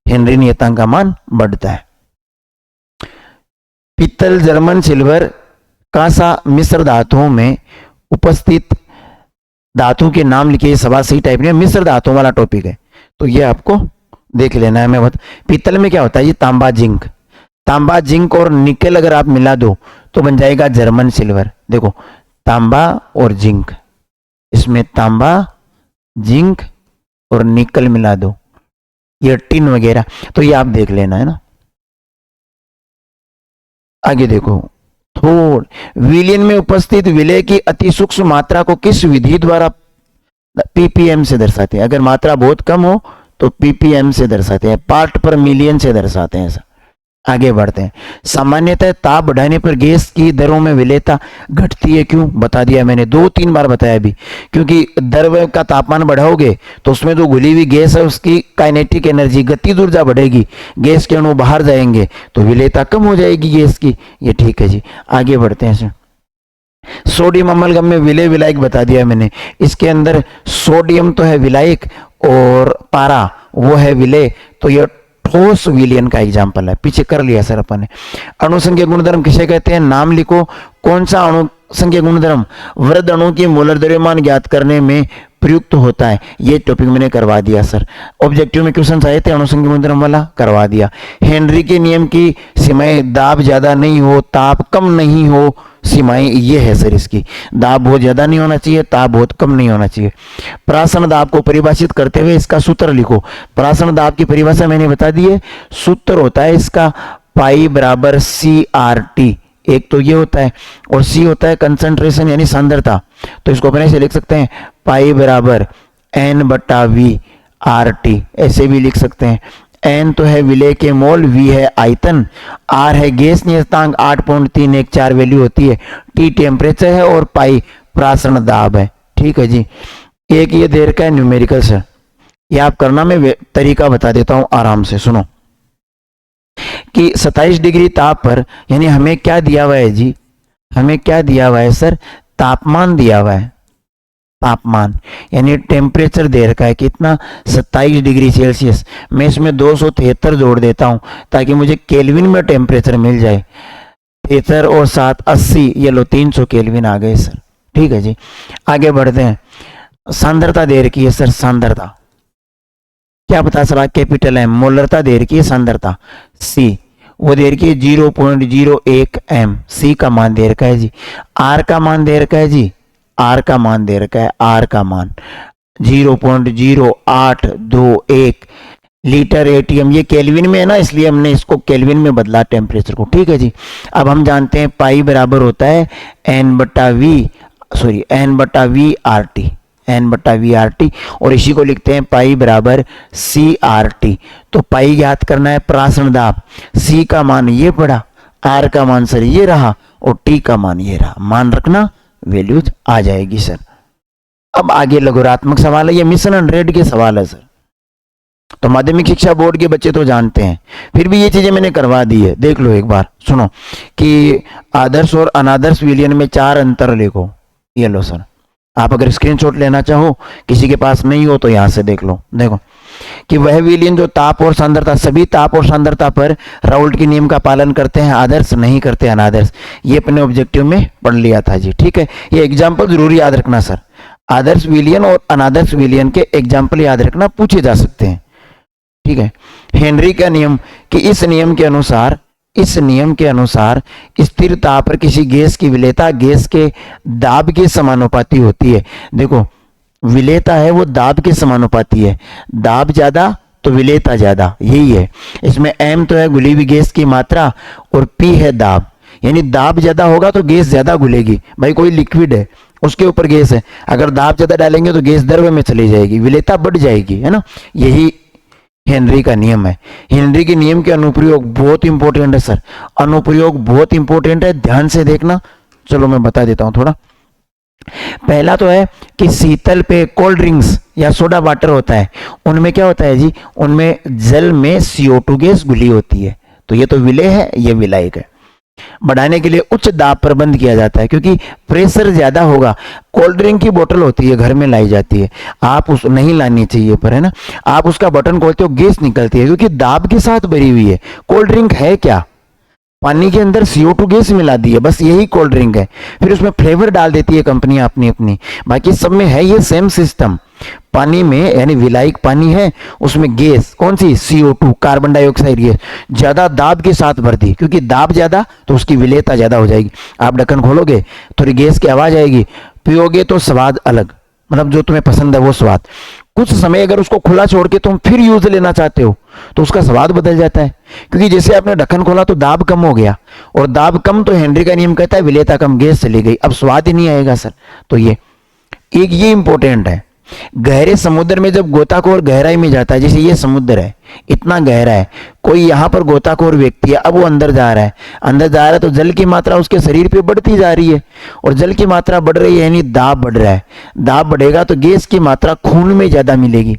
हेनरी नियतांक का मान बढ़ता है। पित्तल, जर्मन सिल्वर, कांसा मिश्र धातुओं में उपस्थित धातु के नाम लिखे, सवाल सही टाइप में मिश्र धातुओं वाला टॉपिक है, तो ये आपको देख लेना है। मैं बता, पित्तल में क्या होता है ये तांबा जिंक, तांबा जिंक और निकेल अगर आप मिला दो तो बन जाएगा जर्मन सिल्वर। देखो तांबा और जिंक, इसमें तांबा जिंक और निकल मिला दो, ये टिन वगैरह, तो ये आप देख लेना है ना। आगे देखो, थोड़ विलयन में उपस्थित विलय की अति सूक्ष्म मात्रा को किस विधि द्वारा ppm से दर्शाते हैं। अगर मात्रा बहुत कम हो तो ppm से दर्शाते हैं, पार्ट पर मिलियन से दर्शाते हैं। आगे बढ़ते हैं। सामान्यतः ताप बढ़ाने पर गैस की दरों में विलेयता घटती है, क्यों, बता दिया मैंने, 2-3 बार बताया अभी। क्योंकि द्रव्य का तापमान बढ़ाओगे तो उसमें जो घुली हुई गैस है उसकी काइनेटिक एनर्जी, गतिज ऊर्जा बढ़ेगी, गैस के अणु बाहर जाएंगे तो विलेयता कम हो जाएगी गैस की। ये ठीक है जी, आगे बढ़ते हैं। सोडियम अमलगम में विलय विलायक बता दिया मैंने, इसके अंदर सोडियम तो है विलायक और पारा वो है विलय, तो यह ठोस विलयन का एग्जाम्पल है, पीछे कर लिया सर अपन ने। अणुसंख्य गुणधर्म किसे कहते हैं, नाम लिखो। कौन सा अणुसंख्य गुणधर्म वृद्ध अणु की मोलर द्रव्यमान ज्ञात करने में प्रयुक्त होता है, ये टॉपिक मैंने करवा दिया सर। ऑब्जेक्टिव में क्वेश्चन आए थे अणुसंख्य गुणधर्म वाला, करवा दिया। हेनरी के नियम की सीमाएं, दाब ज्यादा नहीं हो, ताप कम नहीं हो, सीमाएं ये है सर इसकी, दाब बहुत ज्यादा नहीं होना चाहिए, ताप बहुत कम नहीं होना चाहिए। प्राशन दाब को परिभाषित करते हुए इसका सूत्र लिखो। प्राशन दाब की परिभाषा मैंने बता दी है, सूत्र होता है इसका पाई बराबर CRT, एक तो ये होता है, और C होता है कंसंट्रेशन यानी सांद्रता, तो इसको अपने से लिख सकते हैं पाई बराबर N/V/RT, ऐसे भी लिख सकते हैं। N तो है विलय के मोल, V है आयतन, R है गैस नियतांक 8.314 वैल्यू होती है, T टेम्परेचर है और पाई प्राशन दाब है। ठीक है जी, एक ये देर का है न्यूमेरिकल सर, ये आप करना, मैं तरीका बता देता हूं आराम से सुनो। कि 27 डिग्री ताप पर, यानी हमें क्या दिया हुआ है जी, हमें क्या दिया हुआ है सर, तापमान दिया हुआ है। तापमान, यानी टेम्परेचर दे रखा है कितना 27 डिग्री सेल्सियस। मैं इसमें 273 जोड़ देता हूं ताकि मुझे केल्विन में टेम्परेचर मिल जाए। 73 और 7 80, ये लो 300 केल्विन आ गए सर। ठीक है जी, आगे बढ़ते हैं। सांद्रता दे रखी है सर, सांद्रता क्या पता सर, कैपिटल एम। मोलरता दे रखी है सांद्रता सी, वो दे रखी है 0.01 एम। सी का मान दे रखा है जी। आर का मान दे रखा है जी, आर का मान दे रखा है, आर का मान 0.0821 लीटर एटीएम। ये केल्विन में है ना, इसलिए हमने इसको केल्विन में बदला टेम्परेचर को। ठीक है जी, अब हम जानते हैं पाई बराबर होता है एन बटा वी आर टी, एन बटा वी आर टी, और इसी को लिखते हैं पाई बराबर सी आर टी। तो पाई ज्ञात करना है प्रासरण दाब। सी का मान ये पड़ा, आर का मान सर ये रहा, और टी का मान ये रहा। मान रखना, वैल्यूज आ जाएगी सर। अब आगे लघुरात्मक सवाल है, ये मिशन 100 के सवाल है सर। तो माध्यमिक शिक्षा बोर्ड के बच्चे तो जानते हैं, फिर भी ये चीजें मैंने करवा दी है। देख लो एक बार, सुनो कि आदर्श और अनादर्श विलयन में 4 अंतर लिखो। ये लो सर, आप अगर स्क्रीनशॉट लेना चाहो, किसी के पास नहीं हो तो यहां से देख लो। देखो कि वह विलयन जो ताप और सांद्रता, सभी ताप और सांद्रता पर राउल्ट के नियम का पालन करते हैं, आदर्श नहीं करते अनादर्श। ये अपने ऑब्जेक्टिव में पढ़ लिया था जी। ठीक है, ये एग्जाम्पल जरूरी याद रखना सर। आदर्श विलयन और अनादर्श विलयन के एग्जाम्पल याद रखना, पूछे जा सकते हैं। ठीक है, हेनरी का नियम, कि इस नियम के अनुसार स्थिर ताप पर किसी गैस की विलेयता गैस के दाब के समानुपाती होती है। देखो विलेयता है वो दाब के समानुपाती है, दाब ज्यादा तो विलेयता ज्यादा, यही है। इसमें एम तो है घुली हुई गैस की मात्रा, और पी है दाब, यानी दाब ज्यादा होगा तो गैस ज्यादा घुलेगी। भाई कोई लिक्विड है, उसके ऊपर गैस है, अगर दाब ज्यादा डालेंगे तो गैस द्रव में चली जाएगी, विलेयता बढ़ जाएगी, है ना। यही हेनरी का नियम है। हेनरी के नियम के अनुप्रयोग बहुत इंपॉर्टेंट है सर, अनुप्रयोग बहुत इंपॉर्टेंट है, ध्यान से देखना। चलो मैं बता देता हूं थोड़ा। पहला तो है कि शीतल पे कोल्ड ड्रिंक्स या सोडा वाटर होता है, उनमें क्या होता है जी, उनमें जल में CO2 गैस घुली होती है। तो ये तो विलेय है, ये विलायक है। बढ़ाने के लिए उच्च दाब पर बंद किया जाता है, क्योंकि प्रेशर ज्यादा होगा। कोल्ड ड्रिंक की बोतल होती है, घर में लाई जाती है, आप उस नहीं लानी चाहिए पर, है ना। आप उसका बटन खोलते हो, गैस निकलती है, क्योंकि दाब के साथ भरी हुई है। कोल्ड ड्रिंक है क्या, पानी के अंदर CO2 गैस मिला दी है, बस यही कोल्ड ड्रिंक है। फिर उसमें फ्लेवर डाल देती है कंपनी अपनी अपनी, बाकी सब में है ये सेम सिस्टम। पानी में यानी विलायक पानी है, उसमें गैस कौन सी, CO2 कार्बन डाइऑक्साइड गैस ज्यादा दाब के साथ भर दी, क्योंकि दाब ज्यादा तो उसकी विलेयता ज्यादा हो जाएगी। आप ढक्कन खोलोगे थोड़ी गैस की आवाज आएगी, पियोगे तो स्वाद अलग, मतलब जो तुम्हें पसंद है वो स्वाद। कुछ समय अगर उसको खुला छोड़ के तुम फिर यूज लेना चाहते हो तो उसका स्वाद बदल जाता है, क्योंकि जैसे आपने ढक्कन खोला तो दाब कम हो गया, और दाब कम तो हेनरी का नियम कहता है विलेयता कम, गैस चली गई, अब स्वाद ही नहीं आएगा सर। तो ये इंपॉर्टेंट है। गहरे समुद्र में जब गोताखोर गहराई में जाता है, जैसे ये समुद्र है इतना गहरा है, कोई यहाँ पर गोताखोर व्यक्ति है, अब वो अंदर जा रहा है तो जल की मात्रा उसके शरीर पे बढ़ती जा रही है, और जल की मात्रा बढ़ रही है यानी दाब बढ़ रहा है। दाब बढ़ेगा तो गैस की मात्रा खून में ज्यादा मिलेगी।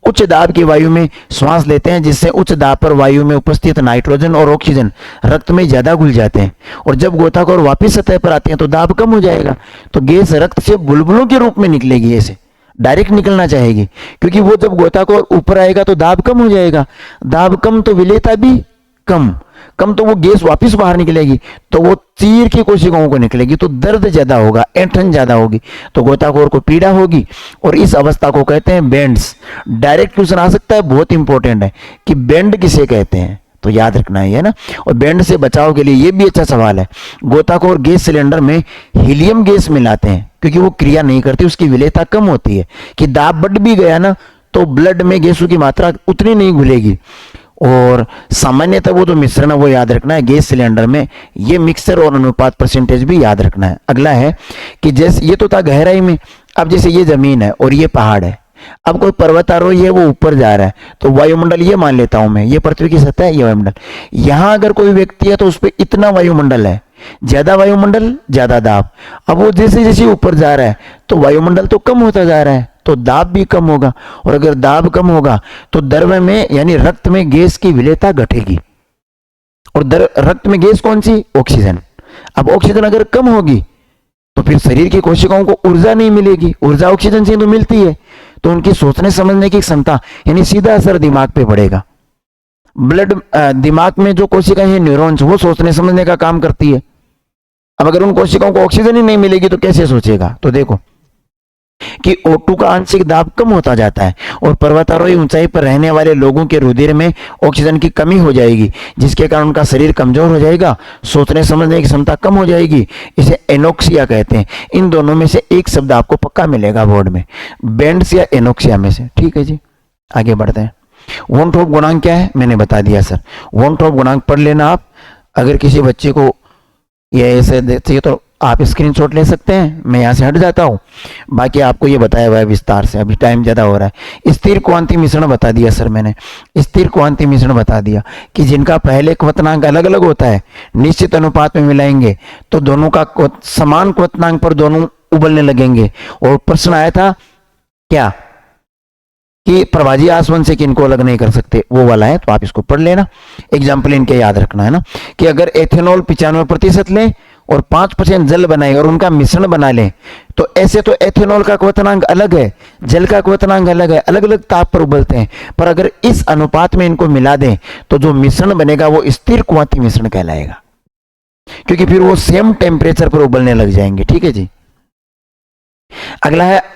उच्च दाब की वायु में श्वास लेते हैं, जिससे उच्च दाब पर वायु में उपस्थित नाइट्रोजन और ऑक्सीजन रक्त में ज्यादा घुल जाते हैं, और जब गोताखोर वापस सतह पर आते हैं तो दाब कम हो जाएगा, तो गैस रक्त से बुलबुलों के रूप में निकलेगी, ऐसे डायरेक्ट निकलना चाहेगी, क्योंकि वो जब गोताखोर ऊपर आएगा तो दाब कम हो जाएगा, दाब कम तो विलेयता भी कम तो वो गैस वापस बाहर निकलेगी, तो वो चीर की कोशिकाओं को निकलेगी, तो दर्द ज्यादा होगा, ऐंठन ज्यादा होगी, तो गोताखोर को पीड़ा होगी, और इस अवस्था को कहते हैं बेंड्स। डायरेक्ट क्वेश्चन आ सकता है, बहुत इंपॉर्टेंट है कि बेंड किसे कहते हैं, तो याद रखना है ना। और बेंड से बचाव के लिए ये भी अच्छा सवाल है, गोताखोर गैस सिलेंडर में हीलियम गैस मिलाते हैं, क्योंकि वो क्रिया नहीं करती, उसकी विलेयता कम होती है, कि दाब बढ़ भी गया ना तो ब्लड में गैसों की मात्रा उतनी नहीं घुलेगी। और सामान्यतः वो जो मिश्रण है वो याद रखना है गैस सिलेंडर में, ये मिक्सर और अनुपात परसेंटेज भी याद रखना है। अगला है कि जैसे ये तो था गहराई में, अब जैसे ये जमीन है और ये पहाड़ है, अब कोई पर्वतारोही है वो ऊपर जा रहा है, तो वायुमंडल ये मान लेता हूं मैं, ये पृथ्वी की सतह है, ये वायुमंडल, यहां अगर कोई व्यक्ति है तो उस पर इतना वायुमंडल है, ज्यादा वायुमंडल ज्यादा दाब। अब वो जैसे जैसे ऊपर जा रहा है तो वायुमंडल तो कम होता जा रहा है, तो दाब भी कम होगा, और अगर दाब कम होगा तो द्रव में यानी रक्त में गैस की विलेयता घटेगी, और रक्त में गैस कौन सी, ऑक्सीजन। अब ऑक्सीजन अगर कम होगी तो फिर शरीर की कोशिकाओं को ऊर्जा नहीं मिलेगी, ऊर्जा ऑक्सीजन से तो मिलती है, तो उनकी सोचने समझने की क्षमता यानी सीधा असर दिमाग पे पड़ेगा। ब्लड दिमाग में जो कोशिकाएं हैं न्यूरॉन्स, वो सोचने समझने का काम करती है। अब अगर उन कोशिकाओं को ऑक्सीजन ही नहीं मिलेगी तो कैसे सोचेगा? तो देखो कि O2 का आंशिक दाब कम होता जाता है और पर्वतारोही ऊंचाई पर रहने वाले लोगों के रुधिर में ऑक्सीजन की कमी हो जाएगी, जिसके कारण उनका शरीर कमजोर हो जाएगा, सोचने समझने की क्षमता कम हो जाएगी। इसे एनोक्सिया कहते हैं। इन दोनों में से एक शब्द आपको पक्का मिलेगा बोर्ड में, बेंड्स या एनोक्सिया में से। ठीक है जी, आगे बढ़ते हैं। वॉन ट्रॉप गुणांक क्या है? मैंने बता दिया सर। वॉन ट्रॉप गुणांक पढ़ लेना आप। अगर किसी बच्चे को ये ऐसे चाहिए तो आप स्क्रीनशॉट ले सकते हैं, मैं यहाँ से हट जाता हूँ। बाकी आपको ये बताया हुआ है विस्तार से, अभी टाइम ज़्यादा हो रहा है। स्थिर क्वांतीय मिश्रण बता दिया सर मैंने, स्थिर क्वांतीय मिश्रण बता दिया कि जिनका पहले क्वथनांक अलग अलग होता है, निश्चित अनुपात में मिलाएंगे तो दोनों का समान क्वथनांक पर दोनों उबलने लगेंगे। और प्रश्न आया था क्या कि प्रभाजी आसवंशिक इनको अलग नहीं कर सकते, वो वाला है, तो आप इसको पढ़ लेना। एग्जाम्पल इनके याद रखना है ना कि अगर एथेनॉल 95% लें और 5% जल बनाए और उनका मिश्रण बना लें, तो ऐसे तो एथेनॉल का क्वथनांक अलग है, जल का क्वथनांक अलग है, अलग अलग ताप पर उबलते हैं। पर अगर इस अनुपात में इनको मिला दें तो जो मिश्रण बनेगा वो स्थिर क्वांतीय मिश्रण कहलाएगा, क्योंकि फिर वो सेम टेम्परेचर पर उबलने लग जाएंगे। ठीक है जी। अगला है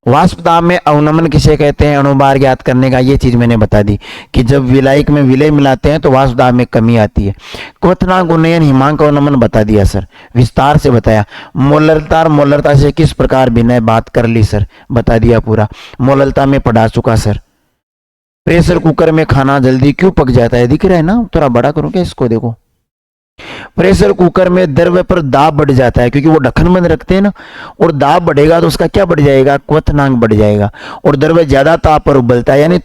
वाष्प दाब में अवनमन किसे कहते हैं? अणुभार ज्ञात करने का ये चीज मैंने बता दी कि जब विलायक में विलय मिलाते हैं तो वाष्प दाब में कमी आती है। क्वथनांक उन्नयन हिमांक अवनमन बता दिया सर, विस्तार से बताया। मोलरता और मोलरता से किस प्रकार भिन्न है बात कर ली सर, बता दिया पूरा। मोलरता में पढ़ा चुका सर। प्रेशर कुकर में खाना जल्दी क्यों पक जाता है? दिख रहा है ना, थोड़ा बड़ा करो क्या इसको, देखो। प्रेशर कुकर में द्रव्य पर दाब बढ़ जाता है क्योंकि वो ढक्कन बंद रखते हैं ना, और दाब बढ़ेगा तो उसका क्या बढ़ जाएगा? क्वथनांक बढ़ जाएगा। और द्रव्य ज्यादा ताप पर उबलता है, यानी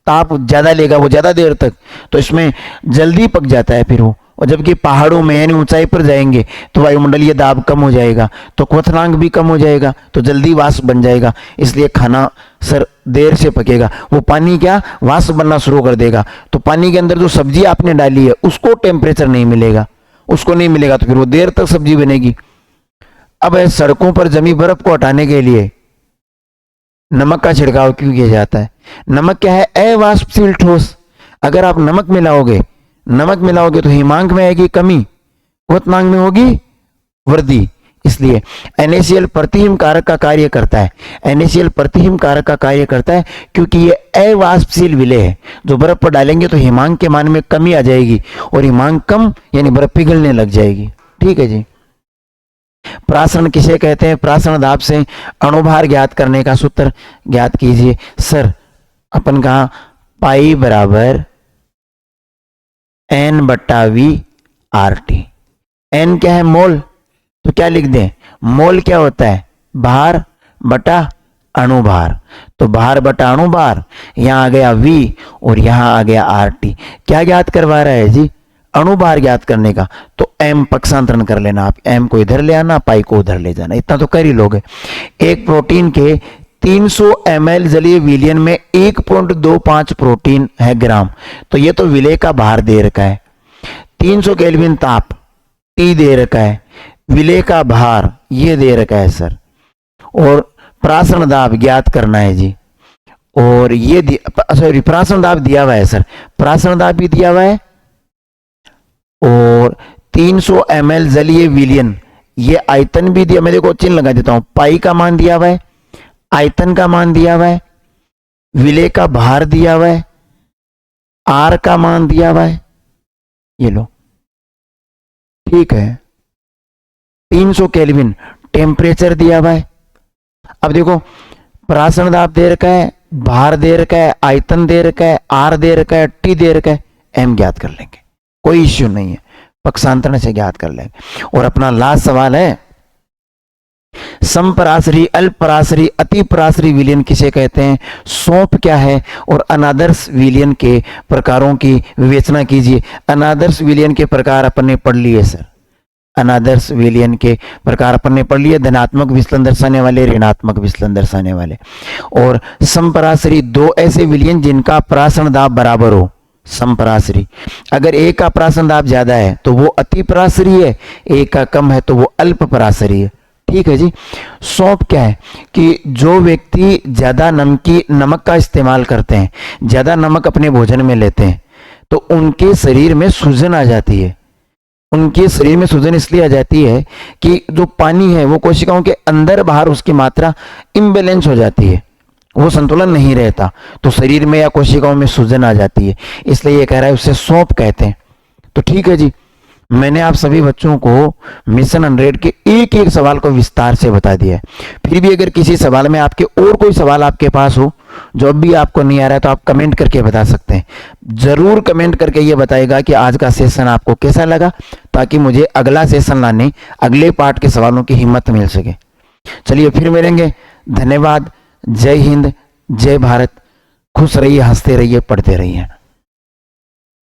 ताप ज्यादा लेगा वो ज्यादा देर तक, तो इसमें जल्दी पक जाता है फिर वो। और जबकि पहाड़ों में यानी ऊंचाई पर जाएंगे तो वायुमंडलीय दाब कम हो जाएगा, तो क्वथनांक भी कम हो जाएगा, तो जल्दी वाष्प बन जाएगा, इसलिए खाना सर देर से पकेगा। वो पानी क्या वाष्प बनना शुरू कर देगा, तो पानी के अंदर जो सब्जी आपने डाली है उसको टेम्परेचर नहीं मिलेगा, उसको नहीं मिलेगा तो फिर वो देर तक सब्जी बनेगी। अब सड़कों पर जमी बर्फ को हटाने के लिए नमक का छिड़काव क्यों किया जाता है? नमक क्या है? अवाष्पशील ठोस। अगर आप नमक मिलाओगे तो हिमांक में आएगी कमी, क्वथनांक में होगी वृद्धि। इसलिए NaCl प्रतिहिम कारक का कार्य करता है। NaCl प्रतिहिम कारक का कार्य करता है क्योंकि ये अवाष्पशील विलेय है। जो बर्फ पर डालेंगे तो हिमांक के मान में कमी आ जाएगी, और हिमांक कम यानी बर्फ पिघलने लग जाएगी। ठीक है जी। प्रासरण किसे कहते हैं? प्रासरण दाब से अणुभार ज्ञात करने का सूत्र ज्ञात कीजिए सर। अपन कहा पाई बराबर N/V/RT। N क्या है? मोल। तो क्या लिख दें? मोल क्या होता है? भार बटा अणुभार। तो भार बटा अणुभार, यहां आ गया V और यहां आ गया RT। क्या ज्ञात करवा रहा है जी? अणुभार ज्ञात करने का। तो M पक्षांतरण कर लेना आप, M को इधर ले आना, पाई को उधर ले जाना, इतना तो कर ही लोगे। एक प्रोटीन के 300 ml जलीय विलयन में 1.25 प्रोटीन है ग्राम, तो ये तो विलय का भार दे रखा है। 300 केल्विन ताप T दे रखा है, विलय का भार ये दे रखा है सर, और प्रासरण दाब ज्ञात करना है जी। और ये सॉरी प्रासरण दाब दिया हुआ है सर, प्रासरण दाब भी दिया हुआ है, और 300 ml जलीय विलयन, ये आयतन भी दिया। मैं देखो चिन्ह लगा देता हूं, पाई का मान दिया हुआ है, आयतन का मान दिया हुआ है, विलय का भार दिया हुआ है, R का मान दिया हुआ है, ये लो। ठीक है, 300 केल्विन टेम्परेचर दिया हुआ है। अब देखो प्रासरण दाब दे रखा है, भार दे रखा है, आयतन दे रखा है, R दे रखा है, T दे रखा है, M ज्ञात कर लेंगे, कोई इश्यू नहीं है, पक्षांतरण से ज्ञात कर लेंगे। और अपना लास्ट सवाल है, समपराशरी, अल्पपराशरी, अतिपराशरी विलयन किसे कहते हैं? सौंप क्या है? और अनादर्श विलयन के प्रकारों की विवेचना कीजिए। अनादर्श विलयन के प्रकार अपन ने पढ़ लिए सर, अनादर्श विलयन के प्रकार अपन ने पढ़ लिए, धनात्मक विचलन दर्शाने वाले, ऋणात्मक विचलन दर्शाने वाले। और समपराशरी, दो ऐसे विलयन जिनका प्रासरण दाब बराबर हो, समपराशरी। अगर एक का प्रासरण दाब ज्यादा है तो वो अतिपराशरी है, एक का कम है तो वो अल्पपराशरी है। ठीक है जी। सौंफ क्या है कि जो व्यक्ति ज़्यादा नमक का इस्तेमाल करते हैं, ज़्यादा नमक अपने भोजन में लेते हैं, तो उनके शरीर में सूजन आ जाती है। उनके शरीर में सूजन इसलिए आ जाती है कि जो पानी है वो कोशिकाओं के अंदर बाहर उसकी मात्रा इम्बैलेंस हो जाती है, वो संतुलन नहीं रहता, तो शरीर में या कोशिकाओं में सूजन आ जाती है। इसलिए ये कह रहा है उसे सौंफ कहते हैं। तो ठीक है जी, मैंने आप सभी बच्चों को मिशन 100 के एक एक सवाल को विस्तार से बता दिया है। फिर भी अगर किसी सवाल में आपके और कोई सवाल आपके पास हो जो अब भी आपको नहीं आ रहा है, तो आप कमेंट करके बता सकते हैं। जरूर कमेंट करके ये बताएगा कि आज का सेशन आपको कैसा लगा, ताकि मुझे अगला सेशन लाने, अगले पार्ट के सवालों की हिम्मत मिल सके। चलिए फिर मिलेंगे। धन्यवाद। जय हिंद, जय भारत। खुश रहिए, हंसते रहिए, पढ़ते रहिए।